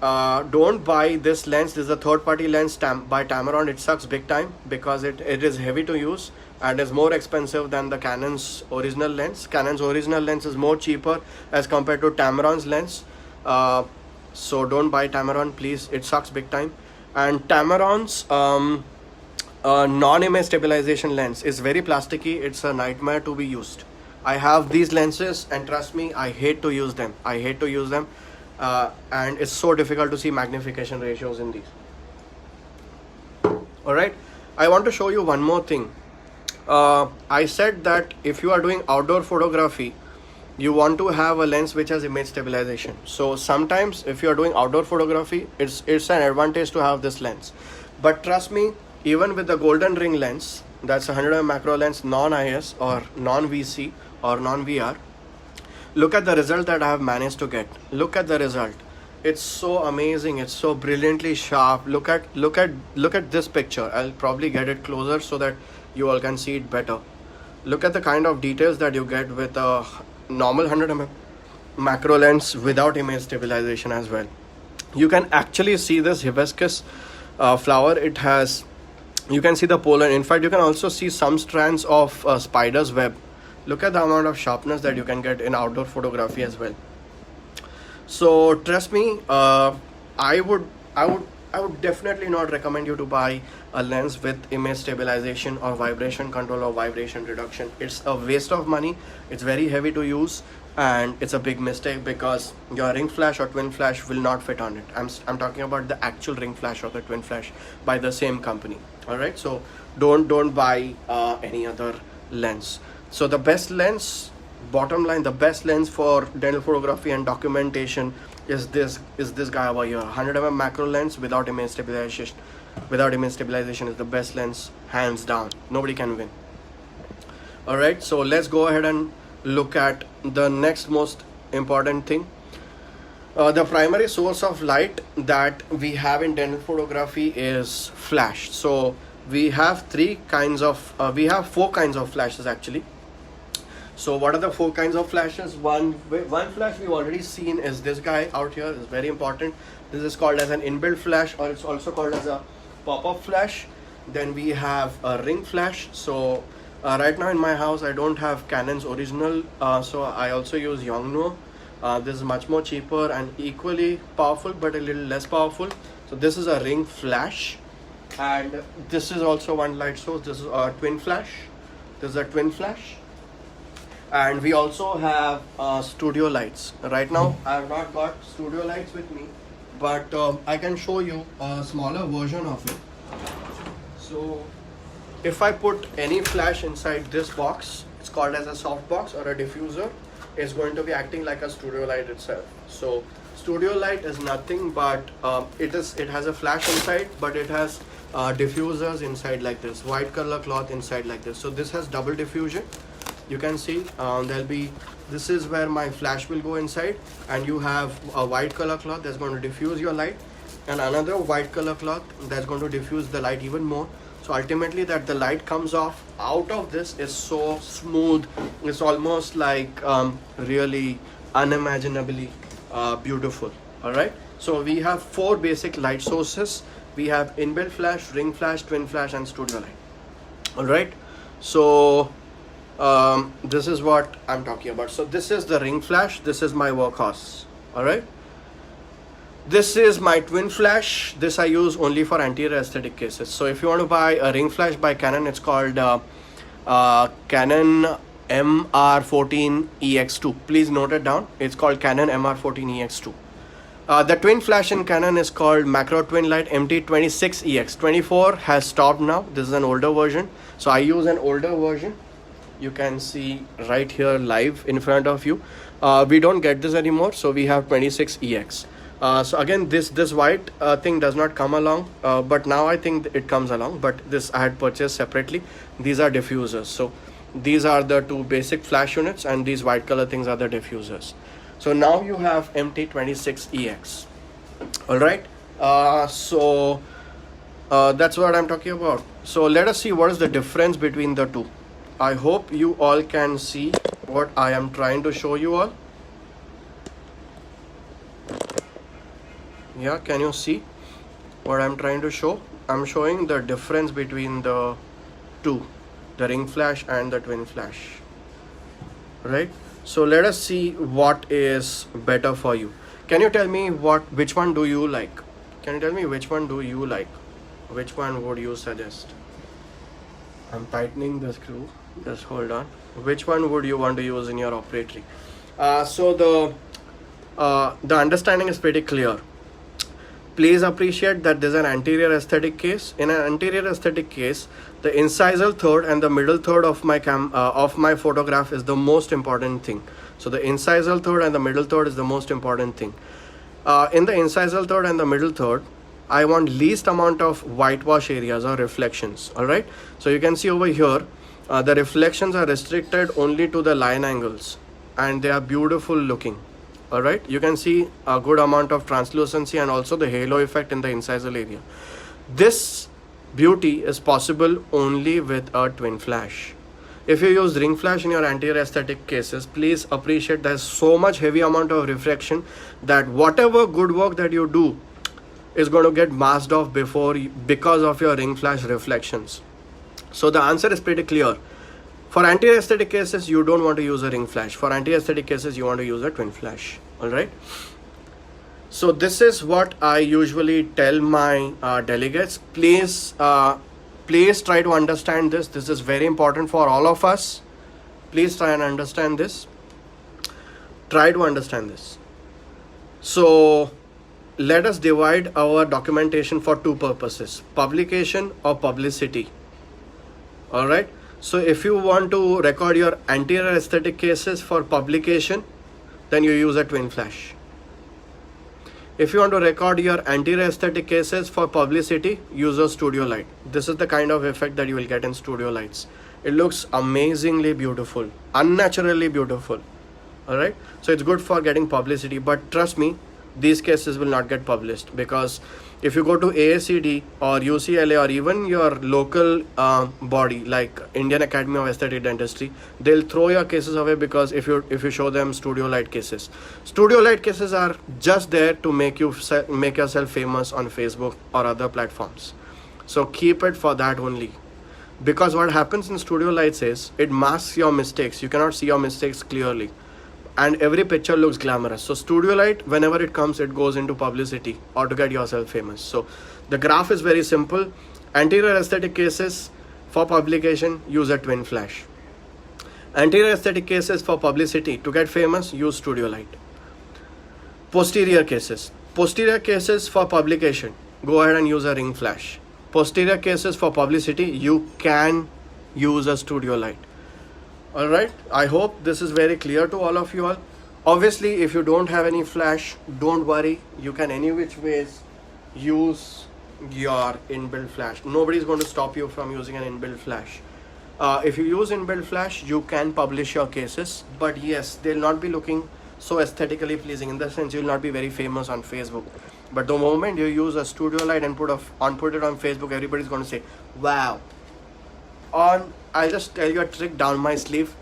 Don't buy this lens. This is a third-party lens by Tamron. It sucks big time because it is heavy to use and is more expensive than the Canon's original lens. Canon's original lens is more cheaper as compared to Tamron's lens. So don't buy Tamron, please. It sucks big time. And Tamron's non-image stabilization lens is very plasticky. It's a nightmare to be used. I have these lenses and trust me, I hate to use them. And it's so difficult to see magnification ratios in these. All right, I want to show you one more thing. I said that if you are doing outdoor photography, you want to have a lens which has image stabilization. So sometimes if you are doing outdoor photography, it's an advantage to have this lens. But trust me, even with the golden ring lens, that's a 100mm macro lens, non-IS or non-VC or non-VR, look at the result that I have managed to get. Look at the result. It's so amazing. It's so brilliantly sharp. Look at this picture. I'll probably get it closer so that you all can see it better. Look at the kind of details that you get with a normal 100mm macro lens without image stabilization as well. You can actually see this hibiscus flower. It has, you can see the pollen. In fact, you can also see some strands of spider's web. Look at the amount of sharpness that you can get in outdoor photography as well. So trust me, I would definitely not recommend you to buy a lens with image stabilization or vibration control or vibration reduction. It's a waste of money. It's very heavy to use and it's a big mistake because your ring flash or twin flash will not fit on it. I'm talking about the actual ring flash or the twin flash by the same company. All right, so don't buy any other lens. So the best lens, bottom line, the best lens for dental photography and documentation is this guy over here. 100mm macro lens without image stabilization. Without image stabilization is the best lens, hands down. Nobody can win. All right, so let's go ahead and look at the next most important thing. The primary source of light that we have in dental photography is flash. So we have four kinds of flashes actually. So what are the four kinds of flashes? One flash we've already seen is this guy out here. Is very important. This is called as an inbuilt flash, or it's also called as a pop-up flash. Then we have a ring flash. So Right now in my house I don't have Canon's original, so I also use Yongnuo. This is much more cheaper and equally powerful but a little less powerful. So this is a ring flash, and this is also one light source. This is a twin flash. This is a twin flash, and we also have studio lights. Right now I have not got studio lights with me, but I can show you a smaller version of it. So if I put any flash inside this box, it's called as a softbox or a diffuser, it's going to be acting like a studio light itself. So studio light is nothing but it has a flash inside, but it has diffusers inside like this, white color cloth inside like this. So this has double diffusion. You can see this is where my flash will go inside, and you have a white color cloth that's going to diffuse your light, and another white color cloth that's going to diffuse the light even more. So ultimately that the light comes off out of this is so smooth, it's almost like really unimaginably beautiful. Alright, so we have 4 basic light sources. We have inbuilt flash, ring flash, twin flash, and studio light. Alright, so this is what I'm talking about. So this is the ring flash, this is my workhorse. Alright, this is my twin flash. This I use only for anterior aesthetic cases. So if you want to buy a ring flash by Canon, it's called Canon MR14EX2. Please note it down. It's called Canon MR14EX2. The twin flash in Canon is called Macro Twin Light MT26EX. 24 has stopped now. This is an older version. So I use an older version. You can see right here live in front of you. We don't get this anymore. So we have 26EX. So again, this white thing does not come along, but now I think it comes along, but this I had purchased separately. These are diffusers. So these are the 2 basic flash units, and these white color things are the diffusers. So now you have MT26EX. Alright, so that's what I'm talking about. So let us see what is the difference between the 2. I hope you all can see what I am trying to show you all. Yeah, can you see what I'm trying to show? I'm showing the difference between the 2, the ring flash and the twin flash. Right? So let us see what is better for you. Can you tell me which one do you like? Can you tell me which one do you like? Which one would you suggest? I'm tightening the screw. Just hold on. Which one would you want to use in your operatory? So the understanding is pretty clear. Please appreciate that this is an anterior aesthetic case. In an anterior aesthetic case, the incisal third and the middle third of my photograph is the most important thing. So the incisal third and the middle third is the most important thing. In the incisal third and the middle third, I want least amount of whitewash areas or reflections. Alright, so you can see over here, the reflections are restricted only to the line angles, and they are beautiful looking. Alright, you can see a good amount of translucency and also the halo effect in the incisal area. This beauty is possible only with a twin flash. If you use ring flash in your anterior aesthetic cases, please appreciate there's so much heavy amount of refraction that whatever good work that you do is going to get masked off because of your ring flash reflections. So the answer is pretty clear. For anterior aesthetic cases, you don't want to use a ring flash. For anterior aesthetic cases, you want to use a twin flash. Alright. So this is what I usually tell my delegates. Please try to understand this. This is very important for all of us. Please try and understand this. Try to understand this. So let us divide our documentation for 2 purposes: publication or publicity. Alright. So if you want to record your anterior aesthetic cases for publication, then you use a twin flash. If you want to record your anterior aesthetic cases for publicity, use a studio light. This is the kind of effect that you will get in studio lights. It looks amazingly beautiful, unnaturally beautiful. Alright, so it's good for getting publicity, but trust me, these cases will not get published, because if you go to AACD or UCLA or even your local body like Indian Academy of Aesthetic Dentistry, they'll throw your cases away, because if you show them studio light cases. Studio light cases are just there to make yourself famous on Facebook or other platforms. So keep it for that only. because what happens in studio lights is it masks your mistakes. You cannot see your mistakes clearly, and every picture looks glamorous. So studio light, whenever it comes, it goes into publicity or to get yourself famous. So the graph is very simple. Anterior aesthetic cases for publication, use a twin flash. Anterior aesthetic cases for publicity, to get famous, use studio light. Posterior cases for publication, go ahead and use a ring flash. Posterior cases for publicity, you can use a studio light. Alright, I hope this is very clear to all of you all. Obviously, if you don't have any flash, don't worry, you can any which ways use your inbuilt flash. Nobody's going to stop you from using an inbuilt flash. If you use inbuilt flash, you can publish your cases, but yes, they'll not be looking so aesthetically pleasing. In the sense, you'll not be very famous on Facebook. But the moment you use a studio light and put it on Facebook, everybody's going to say, wow. I'll just tell you a trick down my sleeve.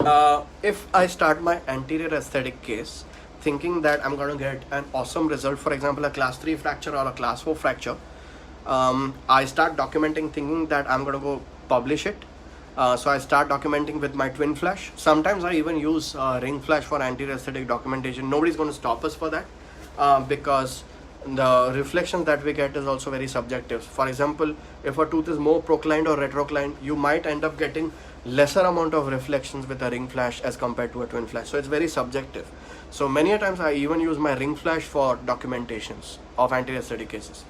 If I start my anterior aesthetic case thinking that I'm going to get an awesome result, for example a class 3 fracture or a class 4 fracture, I start documenting thinking that I'm going to go publish it. So I start documenting with my twin flash. Sometimes I even use ring flash for anterior aesthetic documentation. Nobody's going to stop us for that, because the reflections that we get is also very subjective. For example, if a tooth is more proclined or retroclined, you might end up getting lesser amount of reflections with a ring flash as compared to a twin flash. So it's very subjective. So many a times I even use my ring flash for documentations of anterior aesthetic cases.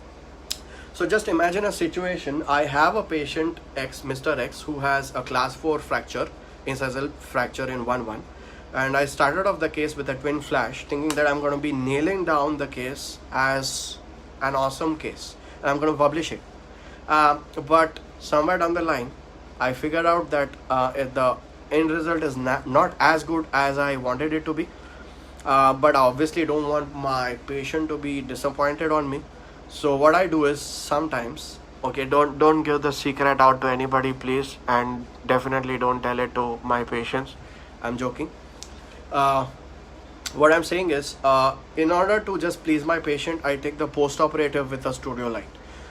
So just imagine a situation. I have a patient X, Mr. X, who has a class 4 fracture, incisal fracture in 1-1. And I started off the case with a twin flash thinking that I'm going to be nailing down the case as an awesome case and I'm going to publish it. But somewhere down the line, I figured out that the end result is not as good as I wanted it to be. But I obviously don't want my patient to be disappointed on me. So what I do is sometimes, okay, don't give the secret out to anybody, please, and definitely don't tell it to my patients. I'm joking. What I'm saying is, in order to just please my patient, I take the post-operative with a studio light.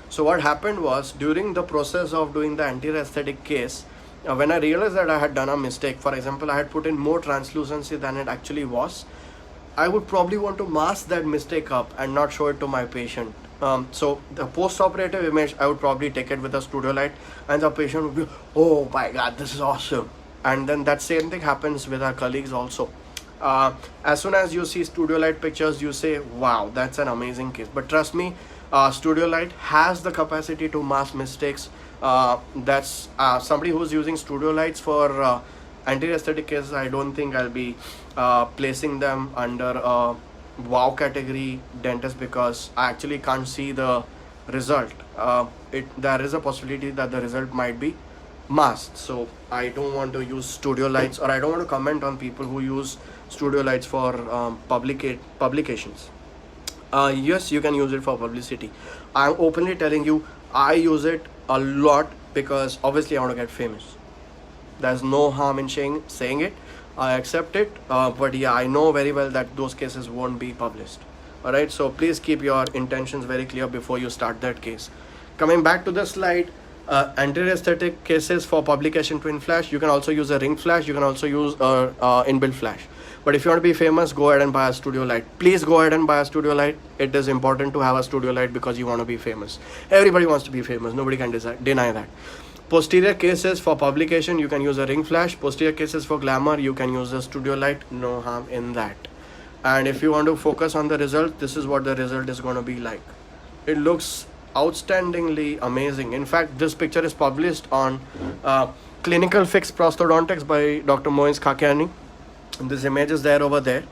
So what happened was, during the process of doing the anterior aesthetic case, when I realized that I had done a mistake, for example, I had put in more translucency than it actually was, I would probably want to mask that mistake up and not show it to my patient. So the post-operative image, I would probably take it with a studio light and the patient would be, oh my god, this is awesome. And then that same thing happens with our colleagues also. As soon as you see studio light pictures, you say, wow, that's an amazing case. But trust me, studio light has the capacity to mask mistakes. That's somebody who's using studio lights for anterior aesthetic cases. I don't think I'll be placing them under a wow category dentist, because I actually can't see the result. There is a possibility that the result might be masked. So I don't want to use studio lights, or I don't want to comment on people who use studio lights for publications. Yes, you can use it for publicity. I'm openly telling you, I use it a lot because obviously I want to get famous. There's no harm in saying it. I accept it, but yeah, I know very well that those cases won't be published. Alright, so please keep your intentions very clear before you start that case. Coming back to the slide, anterior aesthetic cases for publication twin flash, you can also use a ring flash, you can also use a inbuilt flash. But if you want to be famous, go ahead and buy a studio light. Please go ahead and buy a studio light. It is important to have a studio light because you want to be famous. Everybody wants to be famous. Nobody can deny that. Posterior cases for publication, you can use a ring flash. Posterior cases for glamour, you can use a studio light. No harm in that. And if you want to focus on the result, this is what the result is going to be like. It looks outstandingly amazing. In fact, this picture is published on Clinical Fixed Prosthodontics by Dr. Moez Kakiani. This image is there over there.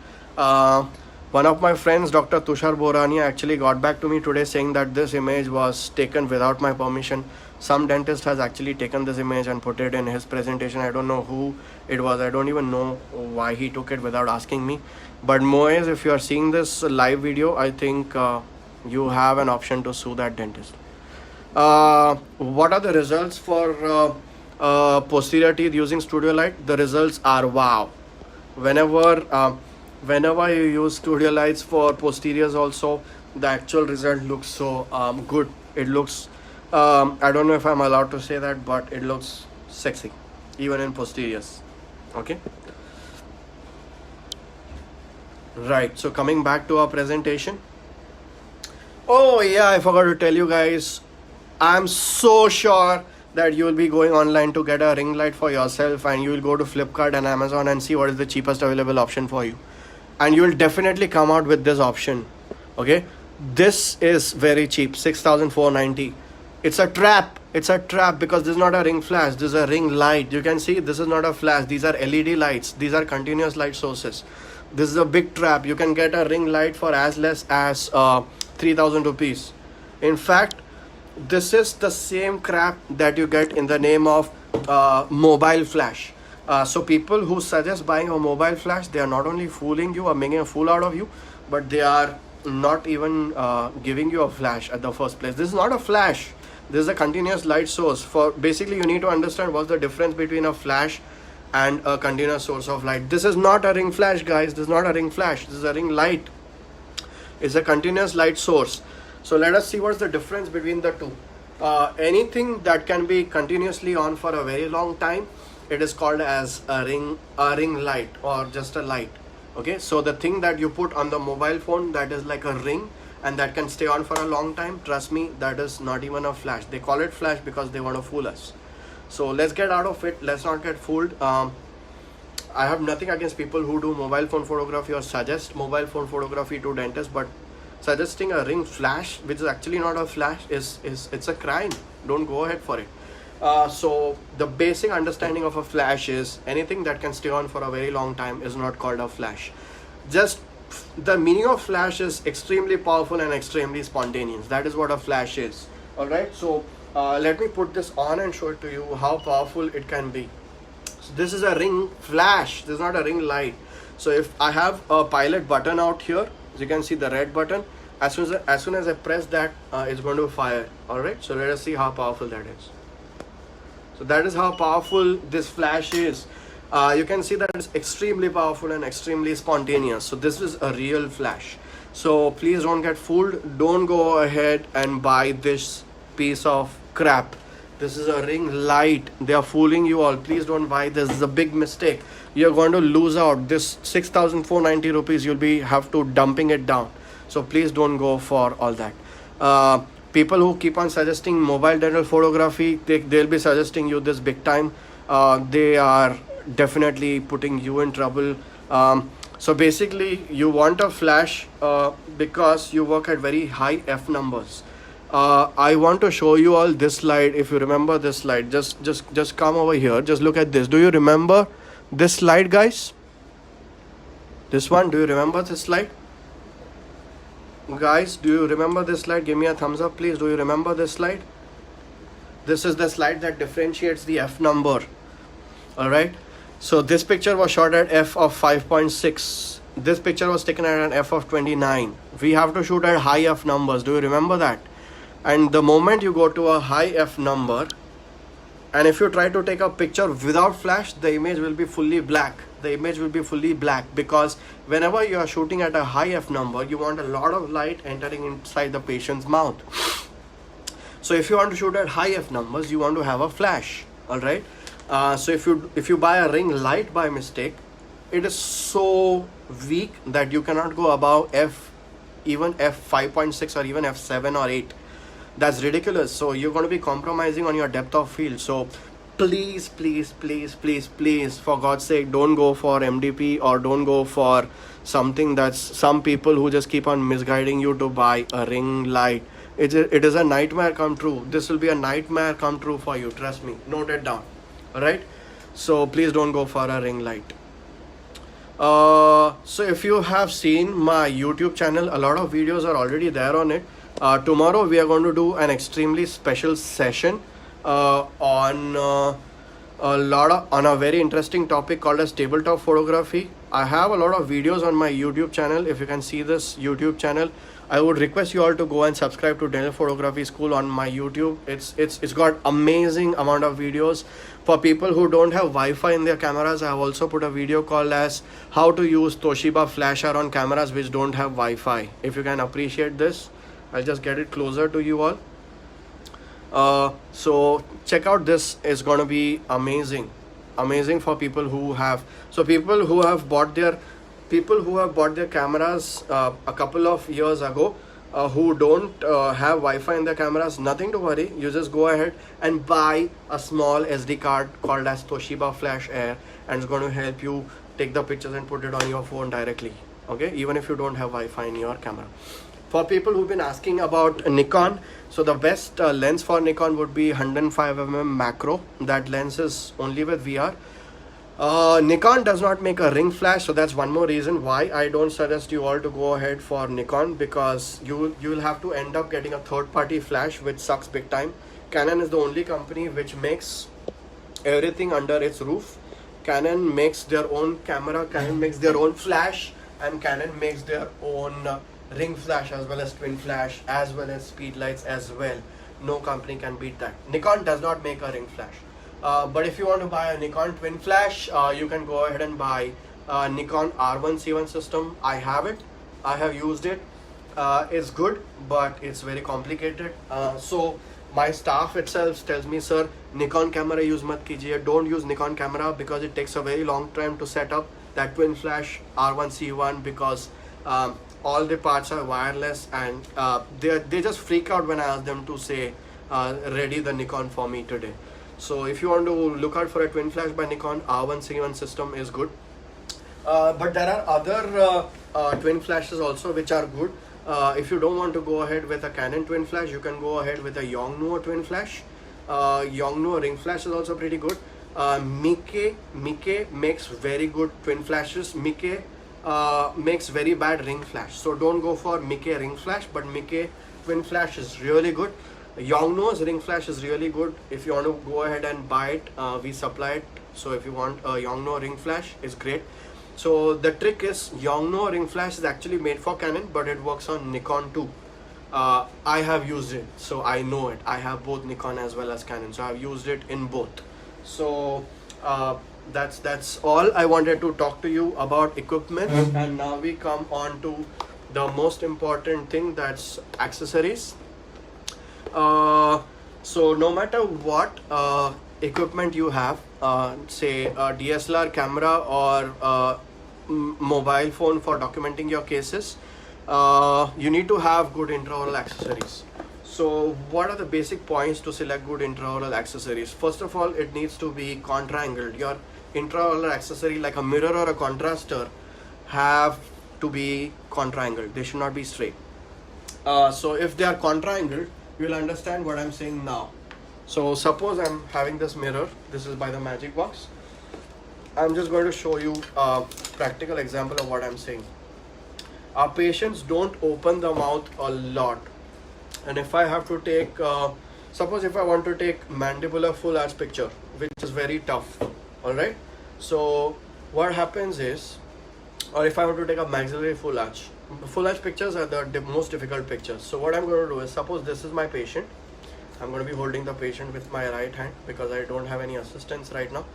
One of my friends, Dr. Tushar Borania, actually got back to me today saying that this image was taken without my permission. Some dentist has actually taken this image and put it in his presentation. I don't know who it was. I don't even know why he took it without asking me. But Moez, if you are seeing this live video, I think you have an option to sue that dentist. What are the results for posterior teeth using studio light? The results are wow. Whenever you use studio lights for posteriors also, the actual result looks so good. It looks I don't know if I'm allowed to say that, but it looks sexy even in posteriors. Okay, right, so coming back to our presentation. Oh yeah, I forgot to tell you guys, I'm so sure that you will be going online to get a ring light for yourself, and you will go to Flipkart and Amazon and see what is the cheapest available option for you, and you will definitely come out with this option. Okay, this is very cheap, 6,490. It's a trap. It's a trap because this is not a ring flash, this is a ring light. You can see this is not a flash, these are LED lights, these are continuous light sources. This is a big trap. You can get a ring light for as less as 3,000 rupees. In fact, this is the same crap that you get in the name of mobile flash. So people who suggest buying a mobile flash, they are not only fooling you or making a fool out of you, but they are not even giving you a flash at the first place. This is not a flash, this is a continuous light source. For basically, you need to understand what's the difference between a flash and a continuous source of light. This is not a ring flash, guys. This is not a ring flash, this is a ring light. It's a continuous light source. So let us see what's the difference between the two. Anything that can be continuously on for a very long time, it is called as a ring light, or just a light. Okay, so the thing that you put on the mobile phone, that is like a ring and that can stay on for a long time, trust me, that is not even a flash. They call it flash because they want to fool us. So let's get out of it, let's not get fooled. I have nothing against people who do mobile phone photography or suggest mobile phone photography to dentists, but suggesting a ring flash, which is actually not a flash, it's a crime. Don't go ahead for it. So the basic understanding of a flash is anything that can stay on for a very long time is not called a flash. Just the meaning of flash is extremely powerful and extremely spontaneous. That is what a flash is. All right, so let me put this on and show it to you how powerful it can be. So this is a ring flash, this is not a ring light. So if I have a pilot button out here, as you can see the red button, as soon as I press that, it's going to fire. All right, so let us see how powerful that is. So that is how powerful this flash is. You can see that it's extremely powerful and extremely spontaneous. So this is a real flash. So please don't get fooled. Don't go ahead and buy this piece of crap. This is a ring light. They are fooling you all. Please don't buy this. This is a big mistake. You're going to lose out. This 6,490 rupees, you'll be have to dumping it down. So please don't go for all that. People who keep on suggesting mobile dental photography, they'll be suggesting you this big time. They are definitely putting you in trouble. So basically, you want a flash because you work at very high f numbers. I want to show you all this slide. If you remember this slide, just come over here. Just look at this. Do you remember this slide, guys? This one, do you remember this slide? Guys, do you remember this slide? Give me a thumbs up, please. Do you remember this slide? This is the slide that differentiates the f number. All right. So this picture was shot at f of 5.6. This picture was taken at an f of 29. We have to shoot at high f numbers. Do you remember that? And the moment you go to a high f number, and if you try to take a picture without flash, the image will be fully black. The image will be fully black because whenever you are shooting at a high f number, you want a lot of light entering inside the patient's mouth. So if you want to shoot at high f numbers, you want to have a flash. All right. So if you buy a ring light by mistake, it is so weak that you cannot go above even f 5.6 or even f7 or 8. That's ridiculous. So you're going to be compromising on your depth of field. So please, for God's sake, don't go for MDP or don't go for something that's some people who just keep on misguiding you to buy a ring light. It is a nightmare come true. This will be a nightmare come true for you. Trust me. Note it down. All right. So please don't go for a ring light. So if you have seen my YouTube channel, a lot of videos are already there on it. Tomorrow we are going to do an extremely special session on a very interesting topic called as tabletop photography. I have a lot of videos on my YouTube channel. If you can see this YouTube channel, I would request you all to go and subscribe to Dental Photography School on my YouTube. It's got amazing amount of videos. For people who don't have Wi-Fi in their cameras, I have also put a video called as how to use Toshiba Flash Air on cameras which don't have Wi-Fi. If you can appreciate this, I'll just get it closer to you all. So check out, this is going to be amazing for people who have, so people who have bought their cameras a couple of years ago, who don't have Wi-Fi in their cameras, nothing to worry. You just go ahead and buy a small SD card called as Toshiba Flash Air, and it's going to help you take the pictures and put it on your phone directly, okay, even if you don't have Wi-Fi in your camera. For people who've been asking about Nikon, so the best lens for Nikon would be 105mm macro. That lens is only with VR. Nikon does not make a ring flash, so that's one more reason why I don't suggest you all to go ahead for Nikon, because you'll have to end up getting a third-party flash, which sucks big time. Canon is the only company which makes everything under its roof. Canon makes their own camera, Canon makes their own flash, and Canon makes their own ring flash as well as twin flash as well as speed lights as well. No company can beat that. Nikon does not make a ring flash. But if you want to buy a Nikon twin flash, you can go ahead and buy Nikon R1C1 system. I have it. I have used it. It's good, but it's very complicated. So my staff itself tells me, sir, Nikon camera use mat kijiye. Don't use Nikon camera because it takes a very long time to set up that twin flash R1C1, because all the parts are wireless, and they just freak out when I ask them to say ready the Nikon for me today. So if you want to look out for a twin flash by Nikon, R1C1 system is good. But there are other twin flashes also which are good. If you don't want to go ahead with a Canon twin flash, you can go ahead with a Yongnuo twin flash. Yongnuo ring flash is also pretty good. Mike makes very good twin flashes. Mike makes very bad ring flash, so don't go for Mike ring flash, but Mike twin flash is really good. Yongnuo's ring flash is really good. If you want to go ahead and buy it, we supply it. So if you want a Yongnuo ring flash, it's great. So the trick is, Yongnuo ring flash is actually made for Canon, but it works on Nikon too. I have used it, so I know it. I have both Nikon as well as Canon, so I've used it in both. So that's all I wanted to talk to you about equipment. And now we come on to the most important thing, that's accessories. So no matter what equipment you have, say a DSLR camera or mobile phone for documenting your cases, you need to have good intraoral accessories. So what are the basic points to select good intraoral accessories? First of all, it needs to be contra-angled. Your intraoral accessory, like a mirror or a contrastor, have to be contra-angled. They should not be straight. So if they are contra-angled, you will understand what I'm saying now. So suppose I'm having this mirror. This is by the Magic Box. I'm just going to show you a practical example of what I'm saying. Our patients don't open the mouth a lot, and if I have to take, suppose if I want to take mandibular full arch picture, which is very tough, alright, so what happens is, or if I want to take a maxillary full arch pictures are the most difficult pictures. So what I'm going to do is, suppose this is my patient. I'm going to be holding the patient with my right hand because I don't have any assistance right now,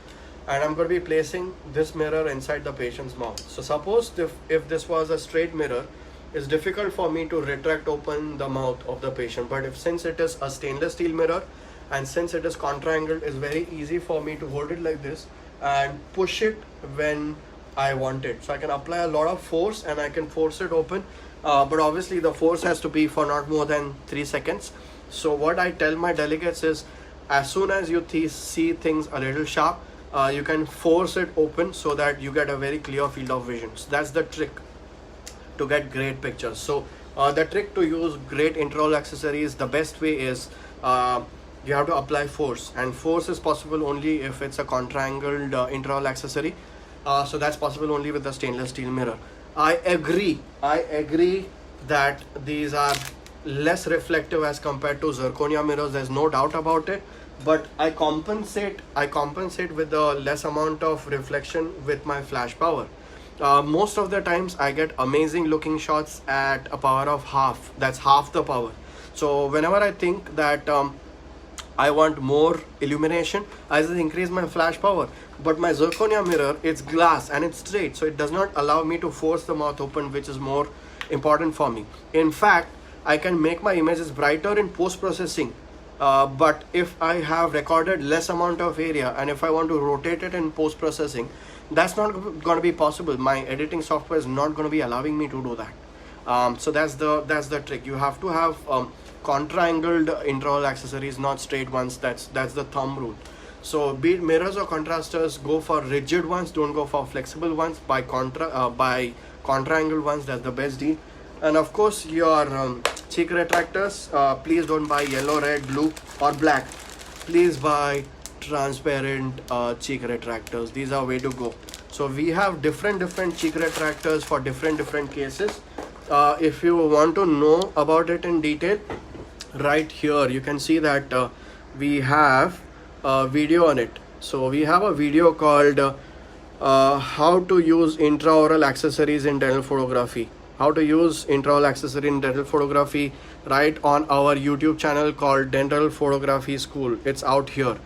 and I'm going to be placing this mirror inside the patient's mouth. So suppose if this was a straight mirror, it's difficult for me to retract open the mouth of the patient, but since it is a stainless steel mirror and since it is contra-angled, it's very easy for me to hold it like this and push it when I want it. So I can apply a lot of force and I can force it open, but obviously the force has to be for not more than 3 seconds. So what I tell my delegates is, as soon as you see things a little sharp, you can force it open so that you get a very clear field of vision. So that's the trick to get great pictures. So the trick to use great intraoral accessories, the best way is you have to apply force, and force is possible only if it's a contra-angled intraoral accessory. So that's possible only with the stainless steel mirror. I agree that these are less reflective as compared to zirconia mirrors, there's no doubt about it, but I compensate with the less amount of reflection with my flash power. Most of the times I get amazing looking shots at a power of half. That's half the power. So whenever I think that I want more illumination, I just increase my flash power. But my zirconia mirror, it's glass and it's straight, so it does not allow me to force the mouth open, which is more important for me. In fact, I can make my images brighter in post-processing But if I have recorded less amount of area and if I want to rotate it in post processing, that's not going to be possible. My editing software is not going to be allowing me to do that. So that's the trick. You have to have contra-angled intraoral accessories, not straight ones. That's the thumb rule. So be it mirrors or contrasters, go for rigid ones, don't go for flexible ones. By contra-angled ones, that's the best deal. And of course your cheek retractors, please don't buy yellow, red, blue or black. Please buy transparent cheek retractors. These are way to go. So we have different cheek retractors for different cases. If you want to know about it in detail, right here you can see that we have a video on it. So we have a video called how to use intraoral accessories in dental photography. How to use intraoral accessory in dental photography, right on our YouTube channel called Dental Photography School. It's out here.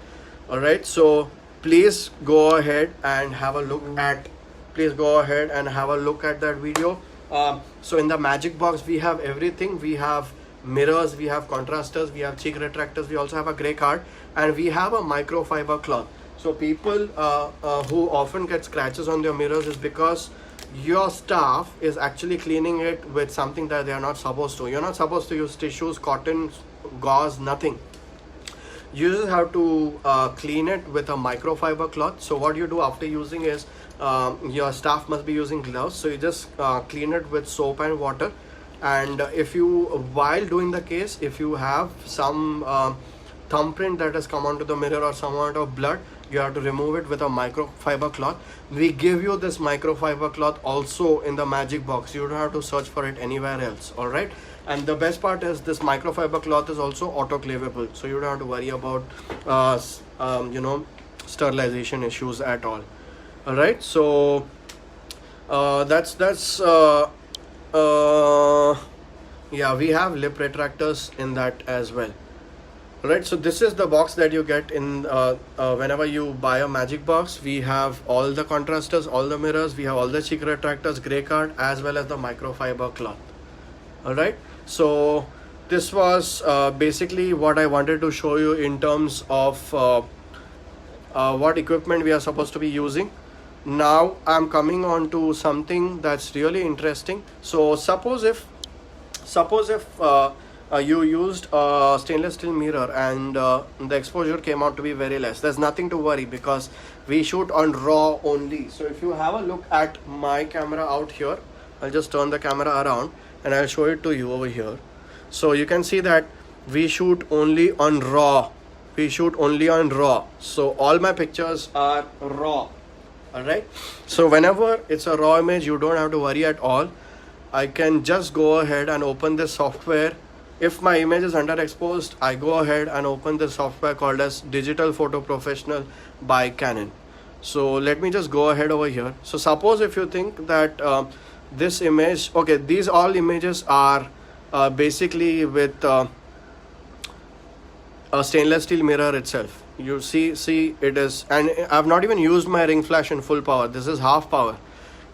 All right, so please go ahead and have a look at that video. So in the magic box we have everything. We have mirrors, we have contrasters, we have cheek retractors, we also have a gray card, and we have a microfiber cloth. So people who often get scratches on their mirrors is because your staff is actually cleaning it with something that they are not supposed to. You're not supposed to use tissues, cotton, gauze, nothing. You just have to clean it with a microfiber cloth. So what you do after using is your staff must be using gloves, so you just clean it with soap and water. And if you, while doing the case, if you have some thumbprint that has come onto the mirror or some amount of blood, you have to remove it with a microfiber cloth. We give you this microfiber cloth also in the magic box. You don't have to search for it anywhere else. All right, and the best part is this microfiber cloth is also autoclavable, so you don't have to worry about sterilization issues at all. All right, so yeah, we have lip retractors in that as well. Right, so this is the box that you get in whenever you buy a magic box. We have all the contrasters, all the mirrors, we have all the cheek retractors, gray card, as well as the microfiber cloth. All right, so this was basically what I wanted to show you in terms of what equipment we are supposed to be using. Now I'm coming on to something that's really interesting. So suppose if you used a stainless steel mirror and the exposure came out to be very less, there's nothing to worry because we shoot on raw only. So if you have a look at my camera out here, I'll just turn the camera around and I'll show it to you over here. So you can see that we shoot only on raw. So all my pictures are raw. All right, so whenever it's a raw image, you don't have to worry at all. I can just go ahead and open this software. If my image is underexposed, I go ahead and open the software called as Digital Photo Professional by Canon. So let me just go ahead over here. So suppose if you think that this image, okay, these all images are basically with a stainless steel mirror itself. You see it is, and I've not even used my ring flash in full power. This is half power.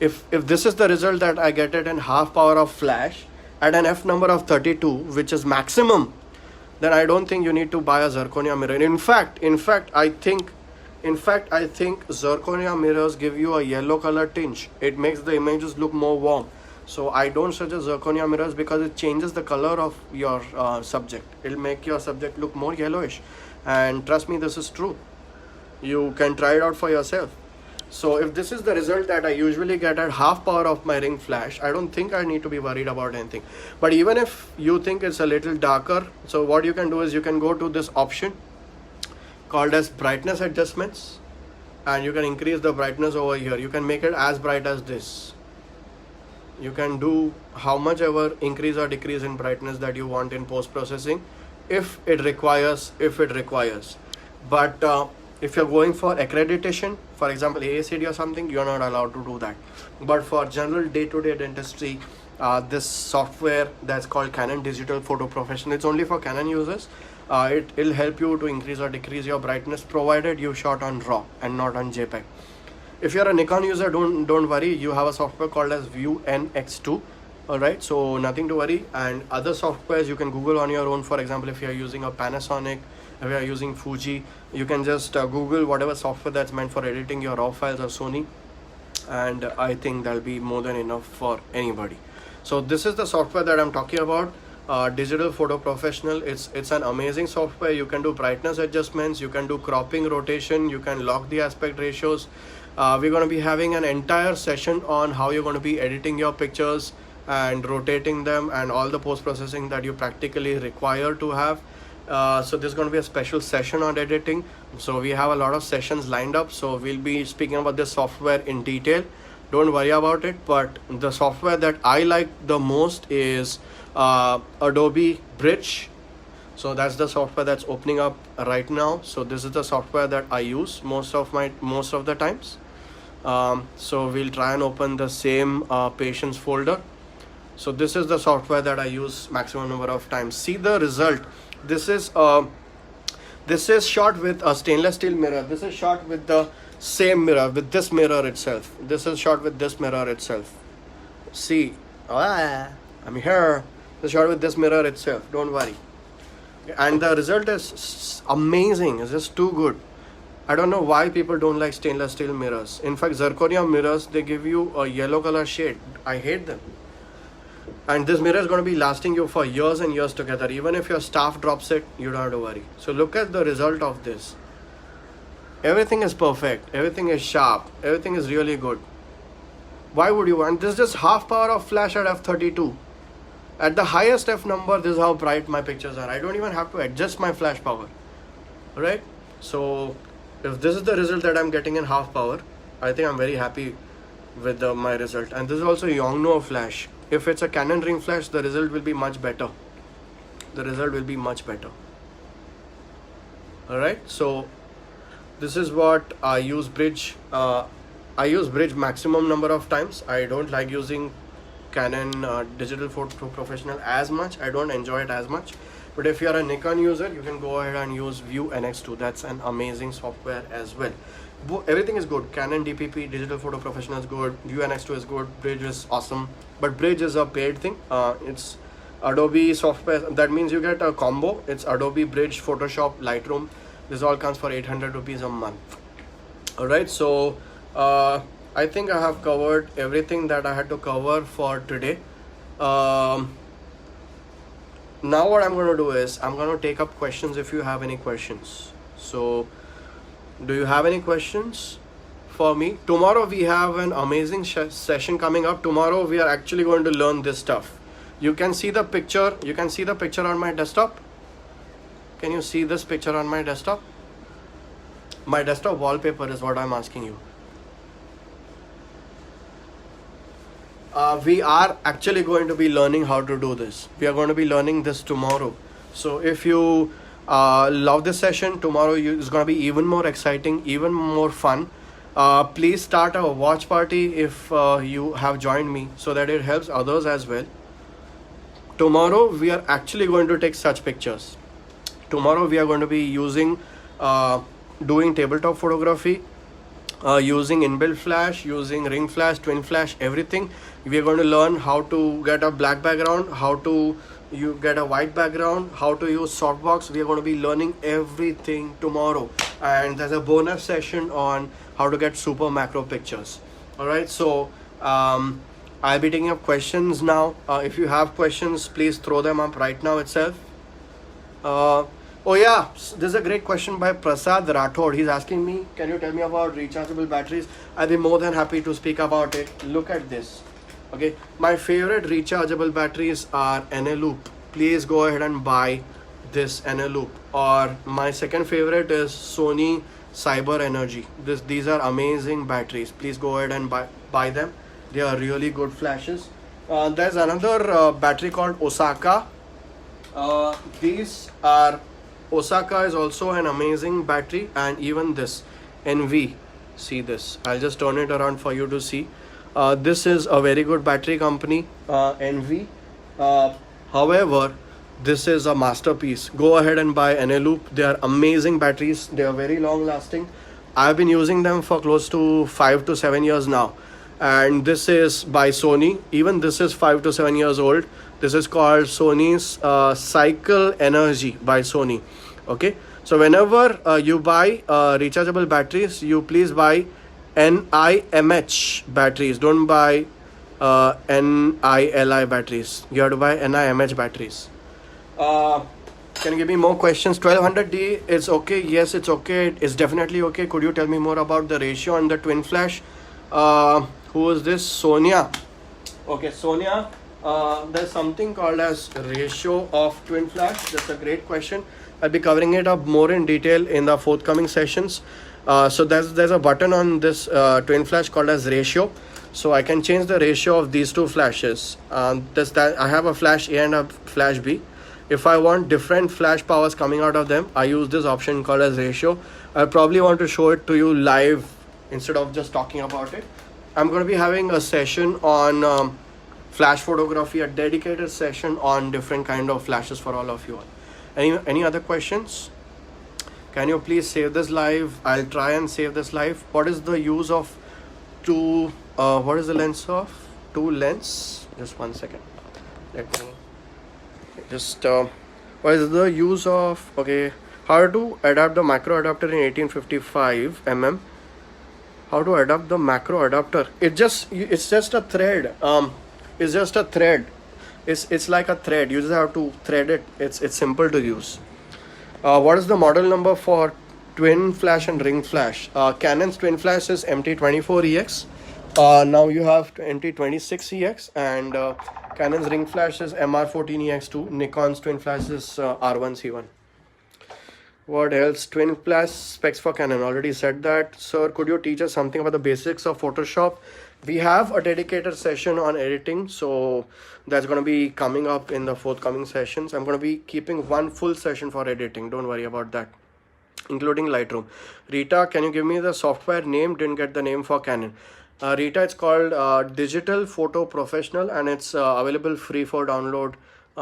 If this is the result that I get it in half power of flash at an f number of 32, which is maximum, then I don't think you need to buy a zirconia mirror. In fact, I think zirconia mirrors give you a yellow color tinge. It makes the images look more warm. So I don't suggest zirconia mirrors because it changes the color of your subject. It'll make your subject look more yellowish. And trust me, this is true. You can try it out for yourself. So if this is the result that I usually get at half power of my ring flash, I don't think I need to be worried about anything. But even if you think it's a little darker, so what you can do is you can go to this option called as brightness adjustments, and you can increase the brightness over here. You can make it as bright as this. You can do how much ever increase or decrease in brightness that you want in post processing if it requires. But if you're going for accreditation, for example AACD or something, you're not allowed to do that. But for general day-to-day dentistry, this software that's called Canon Digital Photo Professional, it's only for Canon users. It'll help you to increase or decrease your brightness provided you shot on RAW and not on JPEG. If you're a Nikon user, don't worry, you have a software called as View NX2. Alright, so nothing to worry. And other softwares you can Google on your own. For example, if you are using a Panasonic, if you are using Fuji, you can just Google whatever software that's meant for editing your raw files, or Sony, and I think that'll be more than enough for anybody. So this is the software that I'm talking about, Digital Photo Professional. It's an amazing software. You can do brightness adjustments, you can do cropping, rotation, you can lock the aspect ratios. We're going to be having an entire session on how you're going to be editing your pictures and rotating them, and all the post-processing that you practically require to have. So there's going to be a special session on editing. So we have a lot of sessions lined up, so we'll be speaking about this software in detail. Don't worry about it. But the software that I like the most is Adobe Bridge. So that's the software that's opening up right now. So this is the software that I use most of the times. So we'll try and open the same patients folder. So this is the software that I use maximum number of times. See the result. This is shot with a stainless steel mirror. This is shot with the same mirror, with this mirror itself. This is shot with this mirror itself. See, I'm here. This is shot with this mirror itself. Don't worry. And the result is amazing. It's just too good. I don't know why people don't like stainless steel mirrors. In fact, zirconia mirrors, they give you a yellow color shade. I hate them. And this mirror is going to be lasting you for years and years together. Even if your staff drops it, you don't have to worry. So look at the result of this. Everything is perfect. Everything is sharp. Everything is really good. Why would you want? This is just half power of flash at f32. At the highest f number, this is how bright my pictures are. I don't even have to adjust my flash power. Alright? So if this is the result that I'm getting in half power, I think I'm very happy with my result. And this is also Yongnuo flash. If it's a Canon ring flash, the result will be much better. Alright, so this is what I use Bridge. I use Bridge maximum number of times. I don't like using Canon Digital Photo Professional as much. I don't enjoy it as much. But if you're a Nikon user, you can go ahead and use View NX2. That's an amazing software as well. Everything is good. Canon DPP, Digital Photo Professional is good. View NX2 is good. Bridge is awesome. But Bridge is a paid thing. It's Adobe software. That means you get a combo. It's Adobe Bridge, Photoshop, Lightroom. This all comes for 800 rupees a month. Alright, so I think I have covered everything that I had to cover for today. Now what I'm going to do is I'm going to take up questions if you have any questions. So do you have any questions for me? Tomorrow we have an amazing session coming up. Tomorrow we are actually going to learn this stuff. You can see the picture. You can see the picture on my desktop. Can you see this picture on my desktop? My desktop wallpaper is what I'm asking you. We are actually going to be learning how to do this. We are going to be learning this tomorrow. So if you love this session, tomorrow is going to be even more exciting, even more fun. Please start a watch party if you have joined me, so that it helps others as well. Tomorrow we are actually going to take such pictures. Tomorrow we are going to be using doing tabletop photography, using inbuilt flash, using ring flash, twin flash, everything. We are going to learn how to get a black background, how to get a white background, how to use softbox. We are going to be learning everything tomorrow, and there's a bonus session on how to get super macro pictures. Alright, so I'll be taking up questions now. If you have questions, please throw them up right now itself. Oh yeah, this is a great question by Prasad Rathod. He's asking me, can you tell me about rechargeable batteries? I'll be more than happy to speak about it. Look at this. Okay, my favorite rechargeable batteries are Eneloop. Please go ahead and buy this Eneloop. Or my second favorite is Sony Cyber Energy. These are amazing batteries. Please go ahead and buy them. They are really good flashes. There's another battery called Osaka. Osaka is also an amazing battery, and even this NV. See this. I'll just turn it around for you to see. This is a very good battery company, NV. However, this is a masterpiece. Go ahead and buy Eneloop. They are amazing batteries. They are very long lasting. I've been using them for close to 5 to 7 years now. and this is by Sony. Even this is 5 to 7 years old. This is called Sony's Cycle Energy by Sony. Okay, so whenever you buy rechargeable batteries, you please buy NIMH batteries. Don't buy NILI batteries. You have to buy NIMH batteries. Can you give me more questions? 1200D is okay. Yes, it's okay. It's definitely okay. Could you tell me more about the ratio on the twin flash? Who is this? Sonia. Okay, Sonia. There's something called as ratio of twin flash. That's a great question. I'll be covering it up more in detail in the forthcoming sessions. So there's a button on this twin flash called as ratio. So I can change the ratio of these two flashes. I have a flash A and a flash B. If I want different flash powers coming out of them, I use this option called as ratio. I probably want to show it to you live instead of just talking about it. I'm going to be having a session on flash photography, a dedicated session on different kind of flashes for all of you all. Any other questions? Can you please save this live? I'll try and save this live. What is the use of two? What is the lens of two lens? Just 1 second. Let me just. What is the use of? Okay, how to adapt the macro adapter in 1855 mm? How to adapt the macro adapter? It's just a thread. It's just a thread. It's like a thread. You just have to thread it. It's simple to use. What is the model number for twin flash and ring flash? Canon's twin flash is MT24EX. Now you have MT26EX, and Canon's ring flash is MR14EX2. Nikon's twin flash is R1C1. What else? Twin flash specs for Canon. Already said that. Sir, could you teach us something about the basics of Photoshop? We have a dedicated session on editing, so that's going to be coming up in the forthcoming sessions. I'm going to be keeping one full session for editing. Don't worry about that, including Lightroom. Rita, can you give me the software name? Didn't get the name for Canon. Rita, it's called Digital Photo Professional, and it's available free for download.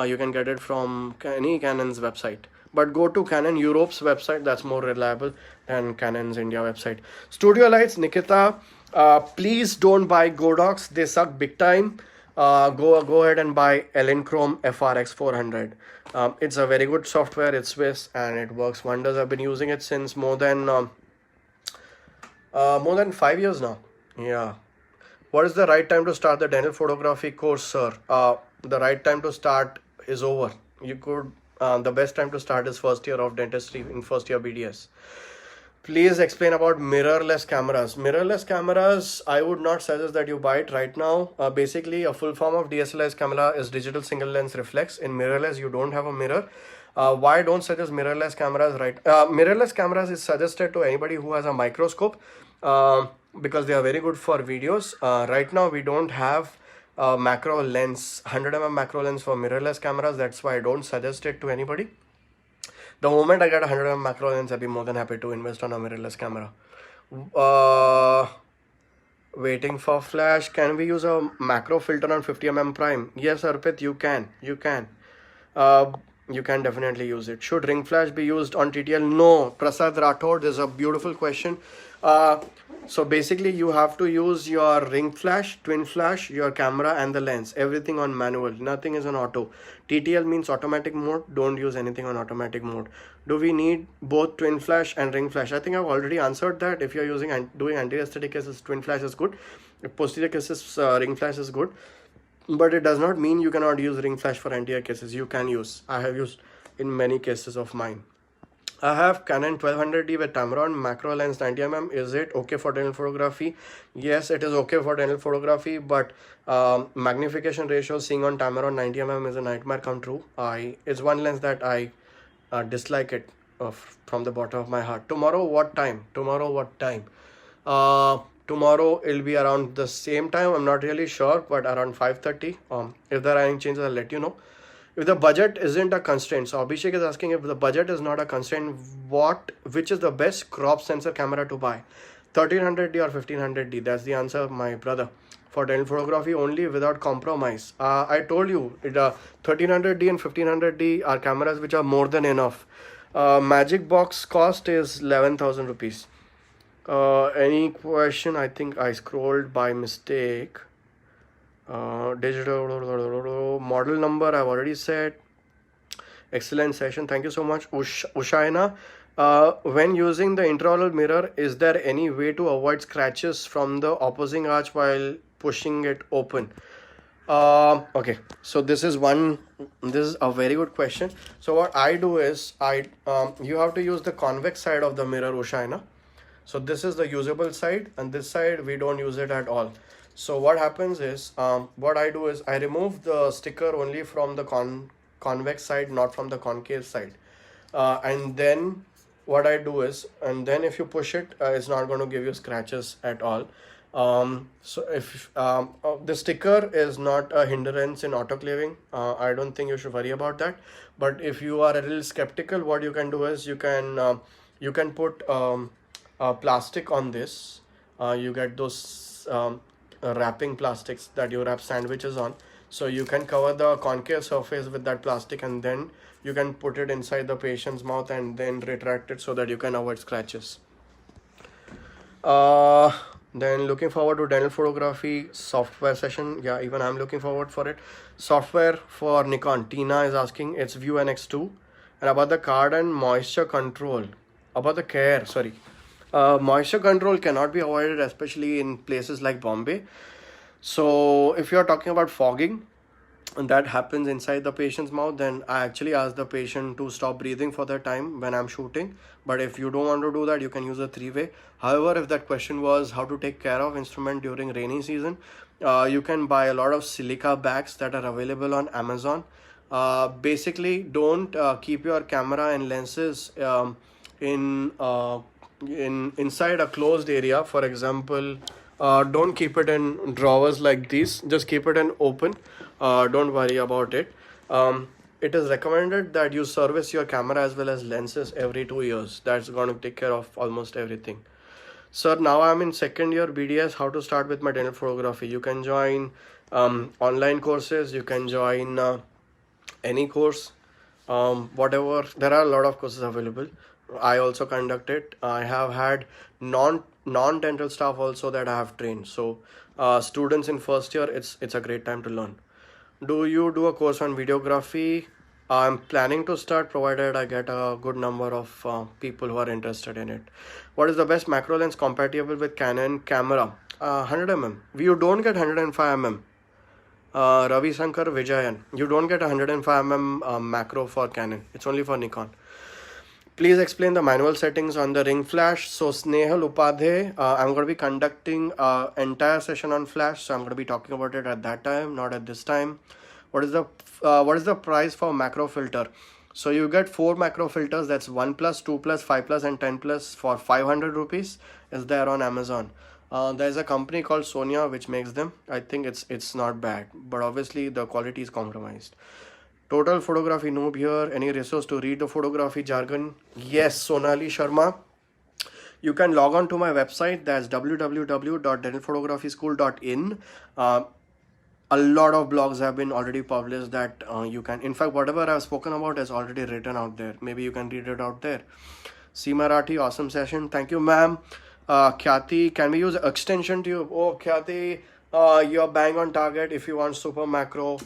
You can get it from any Canon's website. But go to Canon Europe's website. That's more reliable than Canon's India website. Studio Lights, Nikita. Please don't buy Godox. They suck big time. Go ahead and buy Elinchrom FRX 400. It's a very good software. It's Swiss and it works wonders. I've been using it since more than 5 years now. Yeah. What is the right time to start the dental photography course, sir? The right time to start is over. You could. The best time to start is first year of dentistry in first year BDS. Please explain about mirrorless cameras. Mirrorless cameras, I would not suggest that you buy it right now. Basically, a full form of DSLR camera is digital single lens reflex. In mirrorless, you don't have a mirror. Why I don't suggest mirrorless cameras right? Mirrorless cameras is suggested to anybody who has a microscope because they are very good for videos. Right now, we don't have macro lens, 100mm macro lens for mirrorless cameras. That's why I don't suggest it to anybody. The moment I get a 100mm macro lens, I'll be more than happy to invest on a mirrorless camera. Waiting for flash. Can we use a macro filter on 50mm prime? Yes, Arpit, you can. You can definitely use it. Should ring flash be used on TTL? No. Prasad Rathod, this is a beautiful question. So basically you have to use your ring flash, twin flash, your camera and the lens, everything on manual. Nothing is on auto. TTL means automatic mode. Don't use anything on automatic mode. Do we need both twin flash and ring flash? I think I've already answered that. If you're doing anterior aesthetic cases, twin flash is good. If posterior cases, ring flash is good. But it does not mean you cannot use ring flash for anterior cases. You can use. I have used in many cases of mine. I have Canon 1200D with Tamron macro lens 90mm. Is it okay for dental photography? Yes, it is okay for dental photography, but magnification ratio seeing on Tamron 90mm is a nightmare come true. It's one lens that I dislike it from the bottom of my heart. Tomorrow what time? Tomorrow it'll be around the same time. I'm not really sure, but around 5:30. If there are any changes, I'll let you know. If the budget isn't a constraint, so Abhishek is asking if the budget is not a constraint, which is the best crop sensor camera to buy? 1300D or 1500D? That's the answer, my brother. For dental photography only, without compromise. I told you, 1300D and 1500D are cameras which are more than enough. Magic box cost is 11,000 rupees. Any question? I think I scrolled by mistake. Digital model number I've already said. Excellent session. Thank you so much, Ushaina. When using the intraoral mirror, is there any way to avoid scratches from the opposing arch while pushing it open? Okay, so this is a very good question. So what I do is you have to use the convex side of the mirror, Ushaina. So this is the usable side, and this side we don't use it at all. So what happens is what I do is I remove the sticker only from the convex side, not from the concave side. And then what I do is, and then if you push it, it's not going to give you scratches at all. So if the sticker is not a hindrance in autoclaving, I don't think you should worry about that. But if you are a little skeptical, what you can do is you can put plastic on this. You get those wrapping plastics that you wrap sandwiches on. So you can cover the concave surface with that plastic, and then you can put it inside the patient's mouth and then retract it so that you can avoid scratches. Then looking forward to dental photography software session. Yeah, even I'm looking forward for it. Software for Nikon. Tina is asking. It's View NX2. And about the card and moisture control. About the care, sorry. Moisture control cannot be avoided, especially in places like Bombay. So if you're talking about fogging, and that happens inside the patient's mouth, then I actually ask the patient to stop breathing for the time when I'm shooting. But if you don't want to do that, you can use a three-way. However, if that question was how to take care of instrument during rainy season, you can buy a lot of silica bags that are available on Amazon. Basically, don't keep your camera and lenses inside a closed area. For example, don't keep it in drawers like these. Just keep it in open. Don't worry about it. It is recommended that you service your camera as well as lenses every 2 years. That's going to take care of almost everything. Sir, now I'm in second year BDS. How to start with my dental photography? You can join online courses. You can join any course, whatever. There are a lot of courses available. I also conduct it. I have had non-dental staff also that I have trained. So students in first year, it's a great time to learn. Do you do a course on videography? I'm planning to start, provided I get a good number of people who are interested in it. What is the best macro lens compatible with Canon camera? 100mm. You don't get 105mm. Ravi Shankar Vijayan. You don't get 105mm macro for Canon. It's only for Nikon. Please explain the manual settings on the ring flash. So Snehal Upadhyay, I'm going to be conducting an entire session on flash. So I'm going to be talking about it at that time, not at this time. What is the price for macro filter? So you get 4 macro filters. That's 1 plus, 2 plus, 5 plus and 10 plus for 500 rupees. Is there on Amazon. There's a company called Sonia which makes them. I think it's not bad, but obviously the quality is compromised. Total photography noob here. Any resource to read the photography jargon? Yes, Sonali Sharma. You can log on to my website. That's www.dentalphotographyschool.in. A lot of blogs have been already published that you can. In fact, whatever I've spoken about is already written out there. Maybe you can read it out there. C Marathi, awesome session. Thank you, ma'am. Khyati, can we use extension tube? Oh, Khyati, you're bang on target. If you want super macro,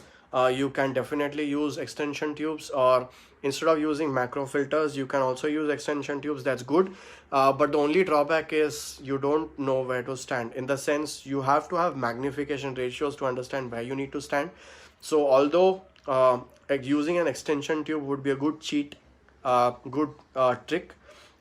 you can definitely use extension tubes, or instead of using macro filters, you can also use extension tubes. That's good. But the only drawback is you don't know where to stand. In the sense, you have to have magnification ratios to understand where you need to stand. So although using an extension tube would be a good cheat, good trick,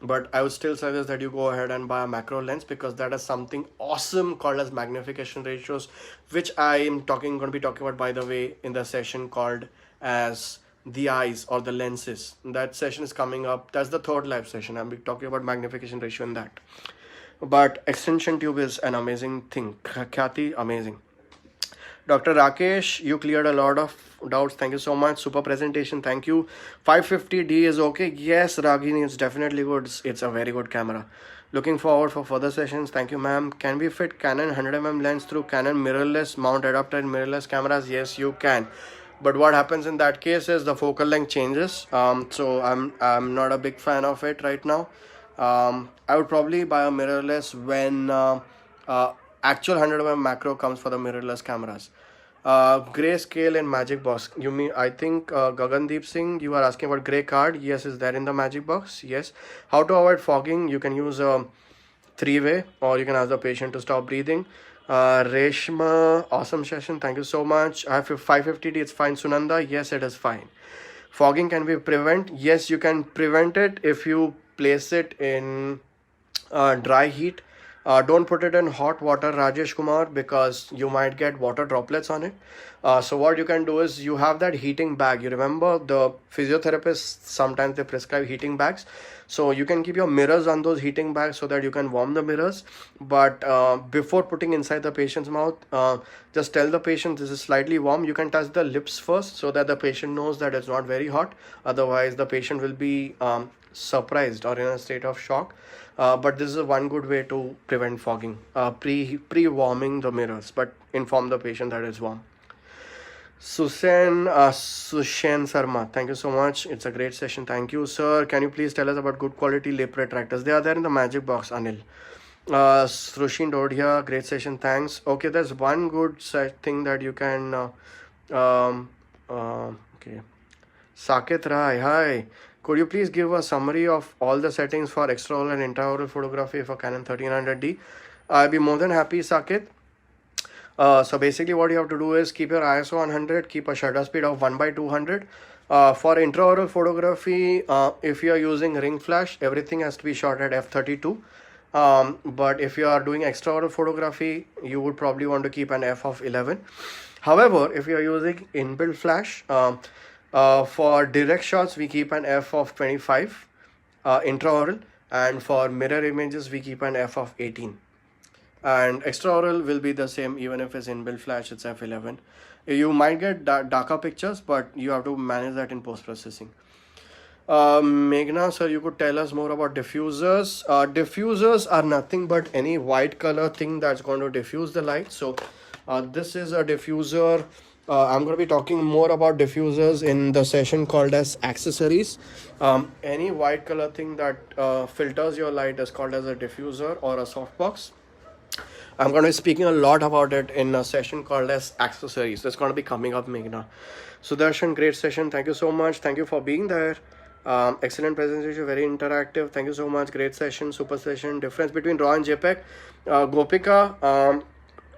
but I would still suggest that you go ahead and buy a macro lens, because that is something awesome called as magnification ratios, which I am going to be talking about, by the way, in the session called as the eyes or the lenses. That session is coming up. That's the third live session. I'll be talking about magnification ratio in that. But extension tube is an amazing thing. Khyati, amazing. Dr. Rakesh, you cleared a lot of doubts. Thank you so much. Super presentation. Thank you. 550D is okay. Yes, Ragini, it's definitely good. It's a very good camera. Looking forward for further sessions. Thank you, ma'am. Can we fit Canon 100mm lens through Canon mirrorless mount adapter and mirrorless cameras? Yes, you can. But what happens in that case is the focal length changes. So I'm not a big fan of it right now. I would probably buy a mirrorless when actual 100mm macro comes for the mirrorless cameras. Grayscale in Magic Box. You mean, I think Gagandeep Singh, you are asking about gray card. Yes, is there in the Magic Box? Yes. How to avoid fogging? You can use a three-way, or you can ask the patient to stop breathing. Reshma, awesome session. Thank you so much. I have 550D. It's fine. Sunanda, yes, it is fine. Fogging can be prevent. Yes, you can prevent it if you place it in dry heat. Don't put it in hot water, Rajesh Kumar, because you might get water droplets on it. So what you can do is, you have that heating bag. You remember the physiotherapists, sometimes they prescribe heating bags. So you can keep your mirrors on those heating bags so that you can warm the mirrors. But before putting inside the patient's mouth, just tell the patient this is slightly warm. You can touch the lips first so that the patient knows that it's not very hot. Otherwise, the patient will be surprised or in a state of shock. But this is one good way to prevent fogging, pre-warming the mirrors, but inform the patient that it's warm. Sushen Sarma, thank you so much. It's a great session. Thank you, sir. Can you please tell us about good quality lip retractors? They are there in the Magic Box, Anil. Srushin Dodhia, great session. Thanks. Okay, there's one good thing that you can. Okay. Saket Rai, hi. Could you please give a summary of all the settings for extraoral and intraoral photography for Canon 1300D? I'll be more than happy, Saket. So basically what you have to do is keep your ISO 100, keep a shutter speed of 1/200. For intraoral photography, if you are using ring flash, everything has to be shot at f32. But if you are doing extraoral photography, you would probably want to keep an f of 11. However, if you are using inbuilt flash, for direct shots, we keep an f of 25 intraoral, and for mirror images, we keep an f of 18. And extraoral will be the same even if it's inbuilt flash, it's f11. You might get darker pictures, but you have to manage that in post-processing. Meghna, sir, you could tell us more about diffusers. Diffusers are nothing but any white color thing that's going to diffuse the light. So this is a diffuser. I'm going to be talking more about diffusers in the session called as accessories. Any white color thing that filters your light is called as a diffuser or a softbox. I'm going to be speaking a lot about it in a session called as accessories. That's going to be coming up, Meghna. Sudarshan, great session. Thank you so much. Thank you for being there. Excellent presentation, very interactive. Thank you so much. Great session, super session. Difference between RAW and JPEG. Gopika,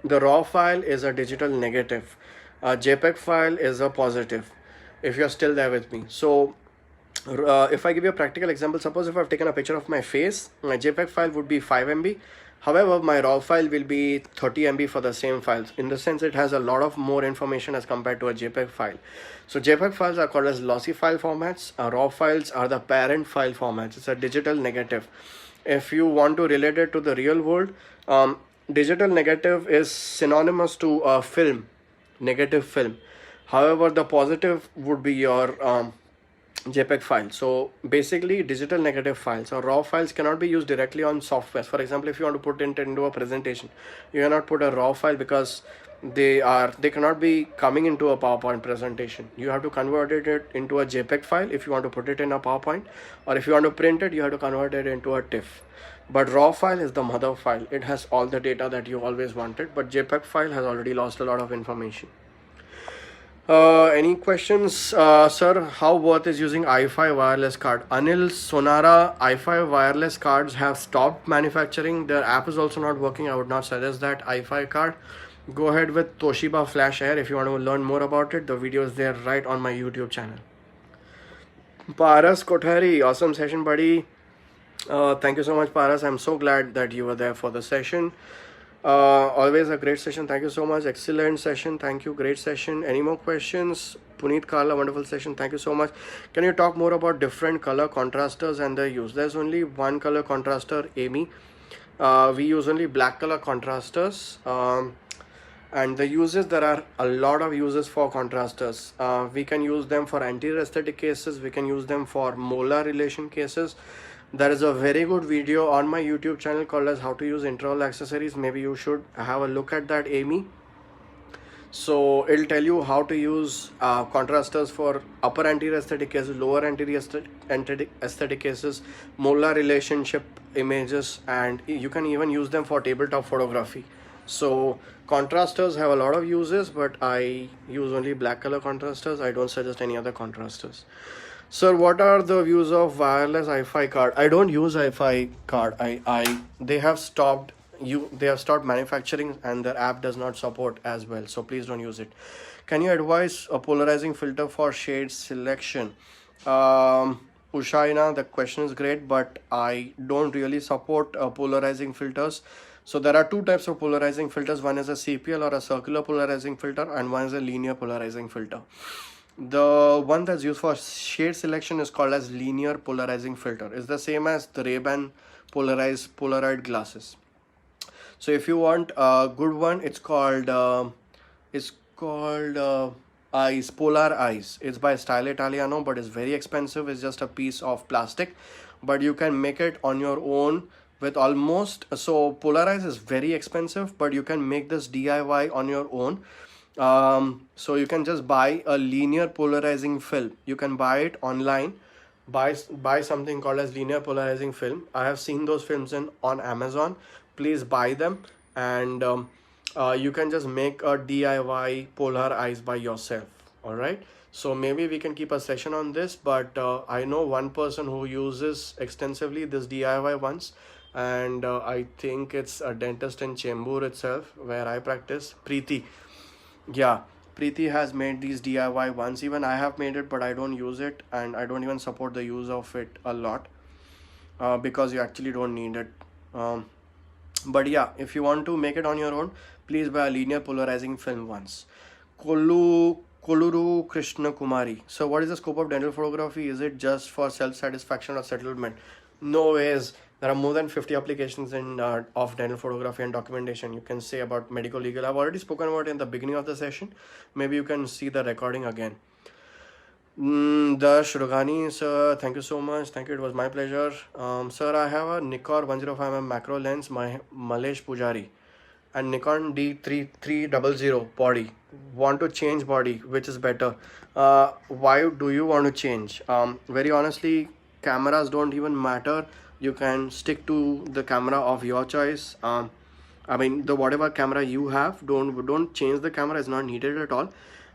the RAW file is a digital negative. JPEG file is a positive, if you're still there with me. So if I give you a practical example, suppose if I've taken a picture of my face, my JPEG file would be 5 MB. However, my RAW file will be 30 MB for the same files. In the sense, it has a lot of more information as compared to a JPEG file. So JPEG files are called as lossy file formats. RAW files are the parent file formats. It's a digital negative. If you want to relate it to the real world, digital negative is synonymous to a film, negative film. However, the positive would be your JPEG file. So basically, digital negative files or RAW files cannot be used directly on software. For example, if you want to put it into a presentation, you cannot put a RAW file because they cannot be coming into a PowerPoint presentation. You have to convert it into a JPEG file if you want to put it in a PowerPoint, or if you want to print it, you have to convert it into a TIFF. But RAW file is the mother file. It has all the data that you always wanted, but JPEG file has already lost a lot of information. Any questions, sir? How worth is using i5 wireless card? Anil, Sonara i5 wireless cards have stopped manufacturing. Their app is also not working. I would not suggest that i5 card. Go ahead with Toshiba Flash Air if you want to learn more about it. The video is there right on my YouTube channel. Paras Kothari, awesome session, buddy. Thank you so much, Paras. I'm so glad that you were there for the session. Always a great session. Thank you so much. Excellent session. Thank you. Great session. Any more questions? Puneet Kala, wonderful session. Thank you so much. Can you talk more about different color contrasters and their use? There's only one color contraster, Amy. We use only black color contrasters. And the uses, there are a lot of uses for contrasters. We can use them for anterior aesthetic cases. We can use them for molar relation cases. There is a very good video on my YouTube channel called as how to use intraoral accessories. Maybe you should have a look at that, Amy. So it'll tell you how to use contrasters for upper anterior aesthetic cases, lower anterior aesthetic cases, molar relationship images, and you can even use them for tabletop photography. So contrasters have a lot of uses, but I use only black color contrasters. I don't suggest any other contrasters. Sir, what are the views of wireless Wi-Fi card? I don't use Wi-Fi card. They have stopped manufacturing, and their app does not support as well. So please don't use it. Can you advise a polarizing filter for shade selection? Ushaina, the question is great, but I don't really support polarizing filters. So there are two types of polarizing filters. One is a CPL or a circular polarizing filter, and one is a linear polarizing filter. The one that's used for shade selection is called as linear polarizing filter. It's the same as the Ray-Ban Polaroid glasses. So if you want a good one, it's called Eyes, Polar Eyes. It's by Style Italiano, but it's very expensive. It's just a piece of plastic, but you can make it on your own with almost. So Polar Eyes is very expensive, but you can make this DIY on your own. So you can just buy a linear polarizing film. You can buy it online. Buy something called as linear polarizing film. I have seen those films on Amazon. Please buy them, and you can just make a DIY Polar Eyes by yourself. All right. So maybe we can keep a session on this, but I know one person who uses extensively this DIY ones, and I think it's a dentist in Chembur itself where I practice, Preeti. Yeah, Preeti has made these DIY ones. Even I have made it, but I don't use it, and I don't even support the use of it a lot because you actually don't need it. But yeah, if you want to make it on your own, please buy a linear polarizing film once. Koluru Krishna Kumari. So what is the scope of dental photography? Is it just for self-satisfaction or settlement? No ways. There are more than 50 applications in of dental photography and documentation. You can say about medical legal. I've already spoken about it in the beginning of the session. Maybe you can see the recording again. Dash Rugani, sir, thank you so much. Thank you. It was my pleasure. Sir, I have a Nikon 105mm macro lens, my Malesh Pujari, and Nikon D3300 body. Want to change body, which is better? Why do you want to change? Very honestly, cameras don't even matter. You can stick to the camera of your choice. I mean, the whatever camera you have, don't change the camera. It's not needed at all.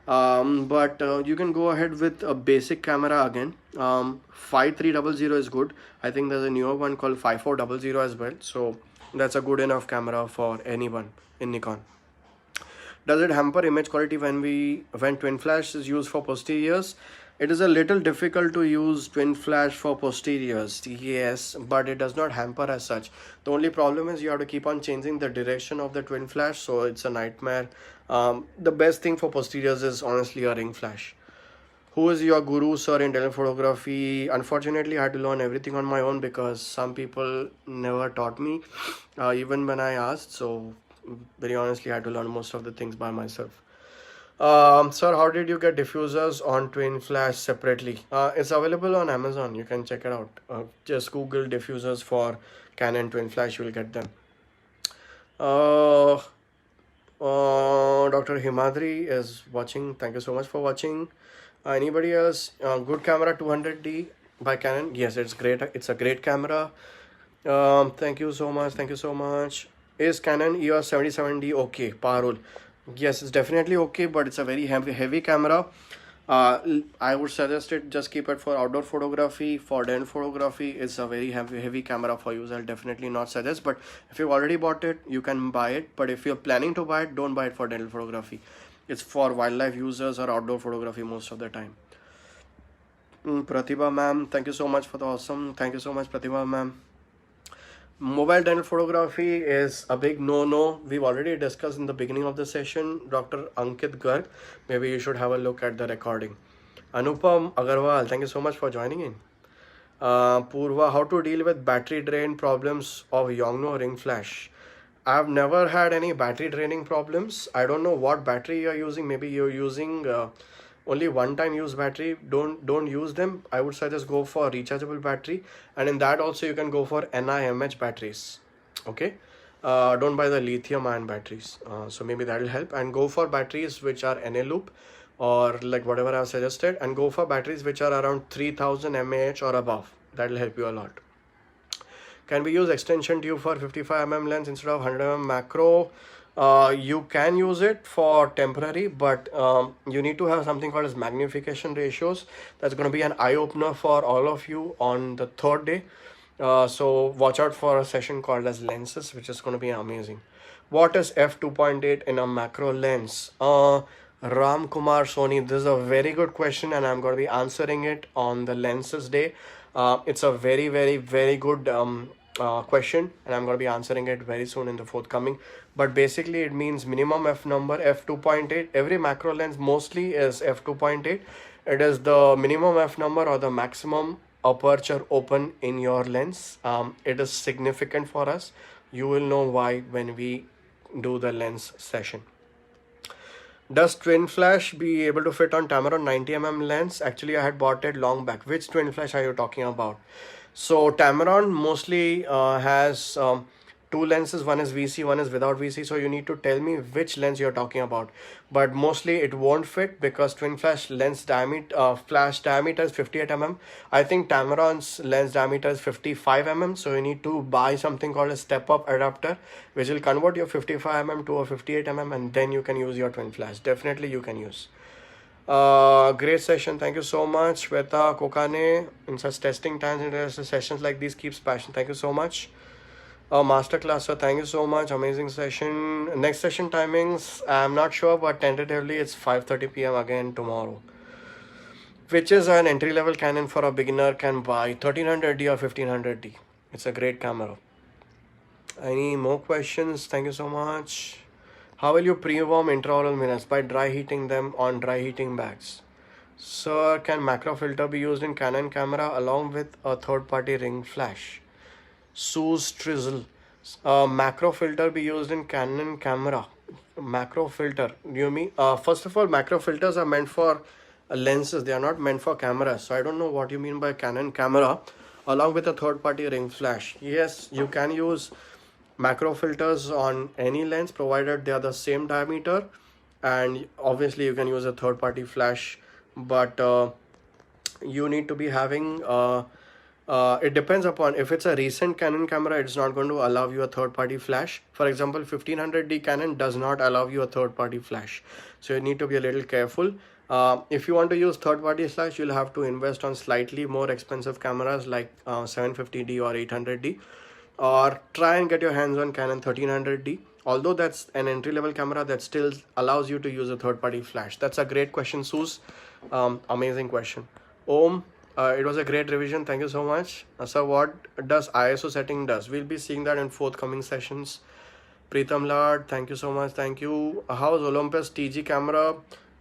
But you can go ahead with a basic camera again. 5300 is good. I think there's a newer one called 5400 as well. So that's a good enough camera for anyone in Nikon. Does it hamper image quality when twin flash is used for posteriors? It is a little difficult to use twin flash for posteriors, yes, but it does not hamper as such. The only problem is you have to keep on changing the direction of the twin flash, so it's a nightmare. The best thing for posteriors is honestly a ring flash. Who is your guru, sir, in dental photography? Unfortunately, I had to learn everything on my own because some people never taught me, even when I asked. So very honestly, I had to learn most of the things by myself. Sir, how did you get diffusers on twin flash separately? It's available on Amazon. You can check it out. Just Google diffusers for Canon twin flash. You will get them. Dr. Himadri is watching. Thank you so much for watching. Anybody else? Good camera 200D by Canon. Yes, it's great. It's a great camera. Thank you so much. Thank you so much. Is Canon EOS 77D okay? Parul. Yes, it's definitely okay, but it's a very heavy camera. I would suggest it. Just keep it for outdoor photography. For dental photography, it's a very heavy camera for you. I'll definitely not suggest. But if you've already bought it, you can buy it. But if you're planning to buy it, don't buy it for dental photography. It's for wildlife users or outdoor photography most of the time. Pratibha ma'am, thank you so much for the awesome. Thank you so much, Pratibha ma'am. Mobile dental photography is a big no-no. We've already discussed in the beginning of the session. Dr. Ankit Garg, maybe you should have a look at the recording. Anupam Agarwal, thank you so much for joining in. Purva, how to deal with battery drain problems of Yongnuo ring flash? I've never had any battery draining problems. I don't know what battery you're using. Maybe you're using only one-time use battery. Don't use them. I would suggest go for rechargeable battery, and in that also you can go for NIMH batteries. Okay, don't buy the lithium ion batteries. So maybe that will help, and go for batteries which are NA loop or like whatever I've suggested, and go for batteries which are around 3000 mAh or above. That will help you a lot. Can we use extension tube for 55 mm lens instead of 100 mm macro? You can use it for temporary, but you need to have something called as magnification ratios. That's going to be an eye-opener for all of you on the third day. So watch out for a session called as lenses, which is going to be amazing. What is f2.8 in a macro lens? Ram Kumar Soni, this is a very good question, and I'm going to be answering it on the lenses day. It's a very, very, very good question, and I'm going to be answering it very soon in the forthcoming. But basically it means minimum f number f2.8. every macro lens mostly is f2.8. it is the minimum f number or the maximum aperture open in your lens. It is significant for us. You will know why when we do the lens session. Does twin flash be able to fit on Tamron 90 mm lens? Actually, I had bought it long back. Which twin flash are you talking about? So Tamron mostly has two lenses. One is VC, one is without VC. So you need to tell me which lens you're talking about. But mostly it won't fit because twin flash lens diameter, flash diameter is 58 mm. I think Tamron's lens diameter is 55 mm. So you need to buy something called a step-up adapter, which will convert your 55 mm to a 58 mm, and then you can use your twin flash. Definitely you can use. Great session. Thank you so much, Shweta Kokane. In such testing times and sessions like these keeps passion. Thank you so much. Masterclass, sir. Thank you so much. Amazing session. Next session timings, I'm not sure, but tentatively it's 5:30 p.m. again tomorrow. Which is an entry-level Canon for a beginner can buy 1300D or 1500D. It's a great camera. Any more questions? Thank you so much. How will you pre-warm intraoral mirrors? By dry heating them on dry heating bags. Sir, can macro filter be used in Canon camera along with a third-party ring flash? Sue's Trizzle. Macro filter be used in Canon camera? Macro filter, you mean? First of all, macro filters are meant for lenses. They are not meant for cameras. So I don't know what you mean by Canon camera along with a third-party ring flash. Yes, you can use macro filters on any lens provided they are the same diameter, and obviously you can use a third-party flash, but you need to be having it depends upon if it's a recent Canon camera. It's not going to allow you a third-party flash. For example, 1500D Canon does not allow you a third-party flash, so you need to be a little careful. If you want to use third-party flash, you'll have to invest on slightly more expensive cameras like 750D or 800D, or try and get your hands on Canon 1300D. Although that's an entry-level camera, that still allows you to use a third-party flash. That's a great question, Suze. Amazing question. Om, it was a great revision. Thank you so much. So what does ISO setting does? We'll be seeing that in forthcoming sessions. Preetham Lad, thank you so much. Thank you. How's Olympus TG camera?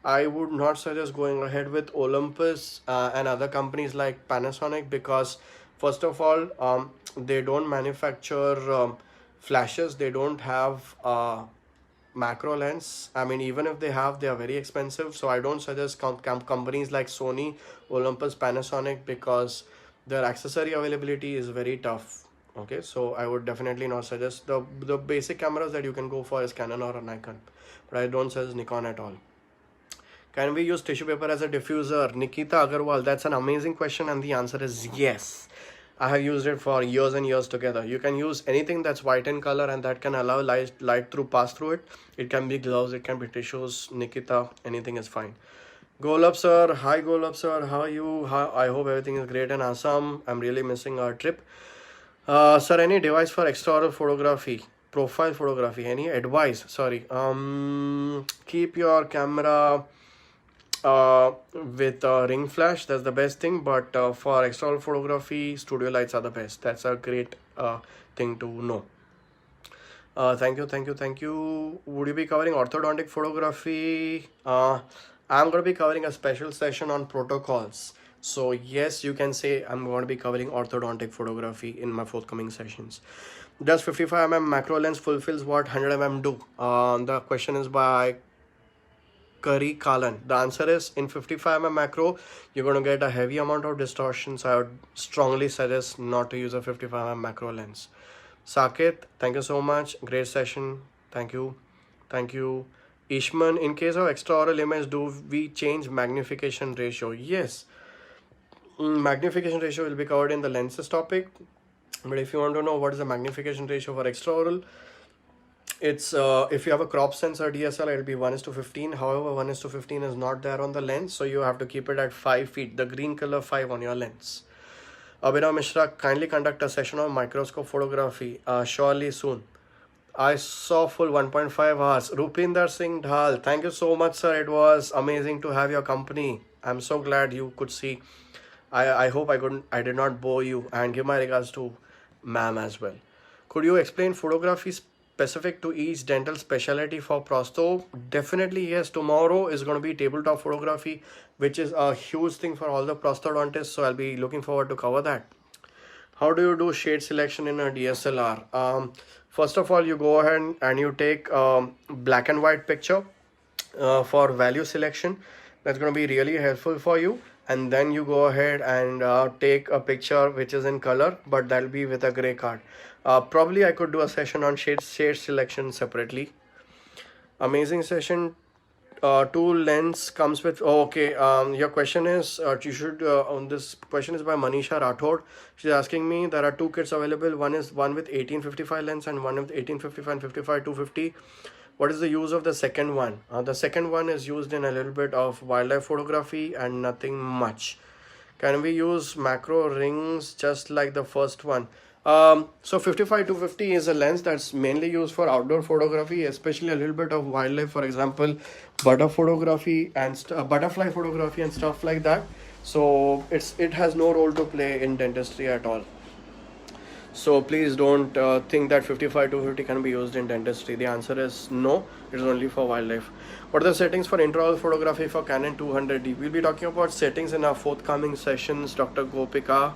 I would not suggest going ahead with Olympus and other companies like Panasonic, because first of all, they don't manufacture flashes. They don't have macro lens. I mean, even if they have, they are very expensive. So I don't suggest companies like Sony, Olympus, Panasonic, because their accessory availability is very tough. Okay, so I would definitely not suggest. The basic cameras that you can go for is Canon or a Nikon, but I don't suggest Nikon at all. Can we use tissue paper as a diffuser? Nikita Agarwal, that's an amazing question, and the answer is yes. I have used it for years and years together. You can use anything that's white in color and that can allow light through pass through it. It can be gloves, it can be tissues. Nikita, anything is fine. Golab sir, hi Golab sir, how are you? I hope everything is great in Assam. I'm really missing our trip. Sir, any device for extraoral photography, profile photography? Any advice? Sorry. Keep your camera with a ring flash. That's the best thing, but for external photography, studio lights are the best. That's a great thing to know. Thank you. Would you be covering orthodontic photography? I'm going to be covering a special session on protocols. So yes, you can say I'm going to be covering orthodontic photography in my forthcoming sessions. Does 55mm macro lens fulfills what 100mm do? The question is by Curry Kalan. The answer is in 55mm macro, you're going to get a heavy amount of distortion. So I would strongly suggest not to use a 55mm macro lens. Saket, thank you so much. Great session. Thank you. Thank you. Ishman, in case of extraoral image, do we change magnification ratio? Yes. Magnification ratio will be covered in the lenses topic. But if you want to know what is the magnification ratio for extraoral, it's if you have a crop sensor DSLR, it'll be 1:15. However, 1:15 is not there on the lens, so you have to keep it at 5 feet, the green color 5 on your lens. Abhinav Mishra, kindly conduct a session on microscope photography, surely soon. I saw full 1.5 hours. Rupinder Singh Dhal, thank you so much, sir. It was amazing to have your company. I'm so glad you could see. I hope I did not bore you, and give my regards to ma'am as well. Could you explain photography specific to each dental specialty for prosto? Definitely yes. Tomorrow is going to be tabletop photography, which is a huge thing for all the prosthodontists. So I'll be looking forward to cover that. How do you do shade selection in a DSLR? First of all, you go ahead and you take black and white picture for value selection. That's going to be really helpful for you. And then you go ahead and take a picture which is in color, but that'll be with a gray card. Probably I could do a session on shade selection separately. Amazing session. Two lens comes with your question is you should on this question is by Manisha Rathod. She's asking me, there are two kits available. One with 1855 lens and one with 1855 and 55 250. What is the use of the second one? The second one is used in a little bit of wildlife photography and nothing much. Can we use macro rings just like the first one? So 55-250 is a lens that's mainly used for outdoor photography, especially a little bit of wildlife, for example, butterfly photography and stuff like that. So it has no role to play in dentistry at all. So please don't think that 55-250 can be used in dentistry. The answer is no, it is only for wildlife. What are the settings for intraoral photography for Canon 200D? We'll be talking about settings in our forthcoming sessions, Dr. Gopika.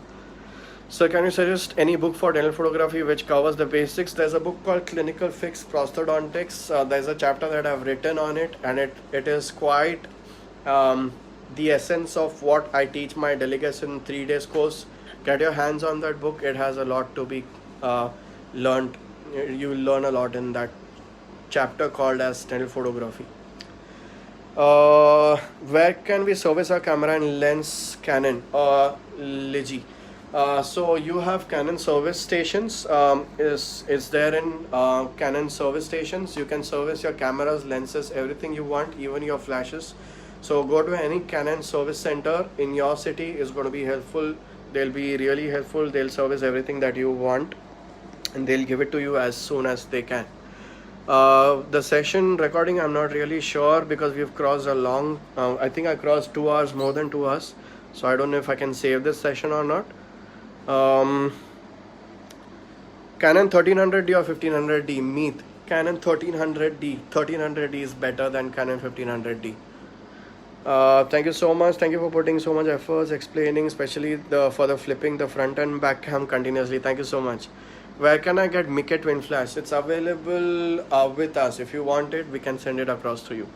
So can you suggest any book for dental photography which covers the basics? There's a book called Clinical Fix Prosthodontics. There's a chapter that I've written on it, and it is quite the essence of what I teach my delegates in 3 days course. Get your hands on that book. It has a lot to be learned. You will learn a lot in that chapter called as dental photography. Where can we service our camera and lens? Canon Ligi. So you have Canon service stations. Is there in Canon service stations? You can service your cameras, lenses, everything you want, even your flashes. So go to any Canon service center in your city. Is going to be helpful. They'll be really helpful. They'll service everything that you want, and they'll give it to you as soon as they can. The session recording, I'm not really sure because we've crossed a long, I think I crossed 2 hours, more than 2 hours. So I don't know if I can save this session or not. Canon 1300D or 1500D? Meet. Canon 1300D. 1300D is better than Canon 1500D. Thank you so much. Thank you for putting so much efforts explaining, especially for the flipping the front and back cam continuously. Thank you so much. Where can I get Mickey Twin Flash? It's available with us. If you want it, we can send it across to you.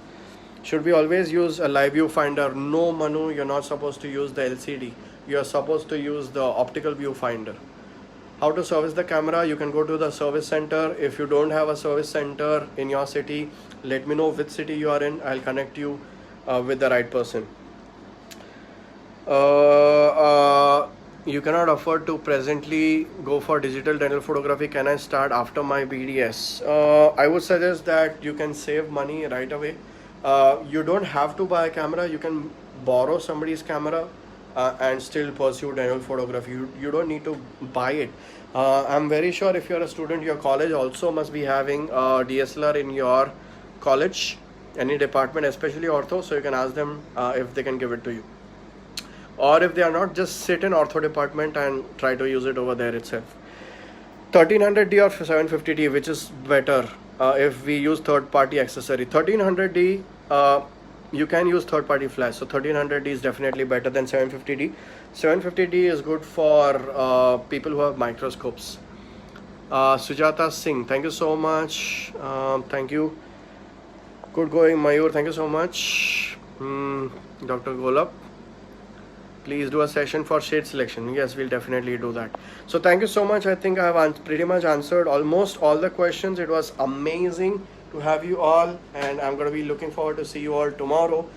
Should we always use a live viewfinder? No, Manu, you're not supposed to use the LCD. You're supposed to use the optical viewfinder. How to service the camera? You can go to the service center. If you don't have a service center in your city, let me know which city you are in. I'll connect you with the right person. You cannot afford to presently go for digital dental photography. Can I start after my BDS? I would suggest that you can save money right away. You don't have to buy a camera. You can borrow somebody's camera and still pursue dental photography. You don't need to buy it. I'm very sure if you're a student, your college also must be having a DSLR in your college, any department, especially ortho, so you can ask them if they can give it to you. Or if they are not, just sit in ortho department and try to use it over there itself. 1300D or 750D, which is better if we use third-party accessory? 1300D, you can use third-party flash, so 1300D is definitely better than 750D. 750D is good for people who have microscopes. Sujata Singh, thank you so much. Thank you. Good going, Mayur. Thank you so much. Dr. Golab. please do a session for shade selection. Yes, we'll definitely do that. So thank you so much. I think I have pretty much answered almost all the questions. It was amazing to have you all, and I'm going to be looking forward to see you all tomorrow.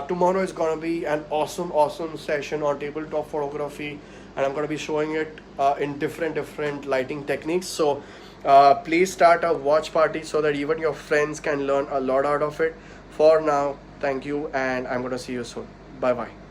Tomorrow is going to be an awesome session on tabletop photography, and I'm going to be showing it in different lighting techniques. So please start a watch party so that even your friends can learn a lot out of it. For now, thank you, and I'm going to see you soon. Bye bye.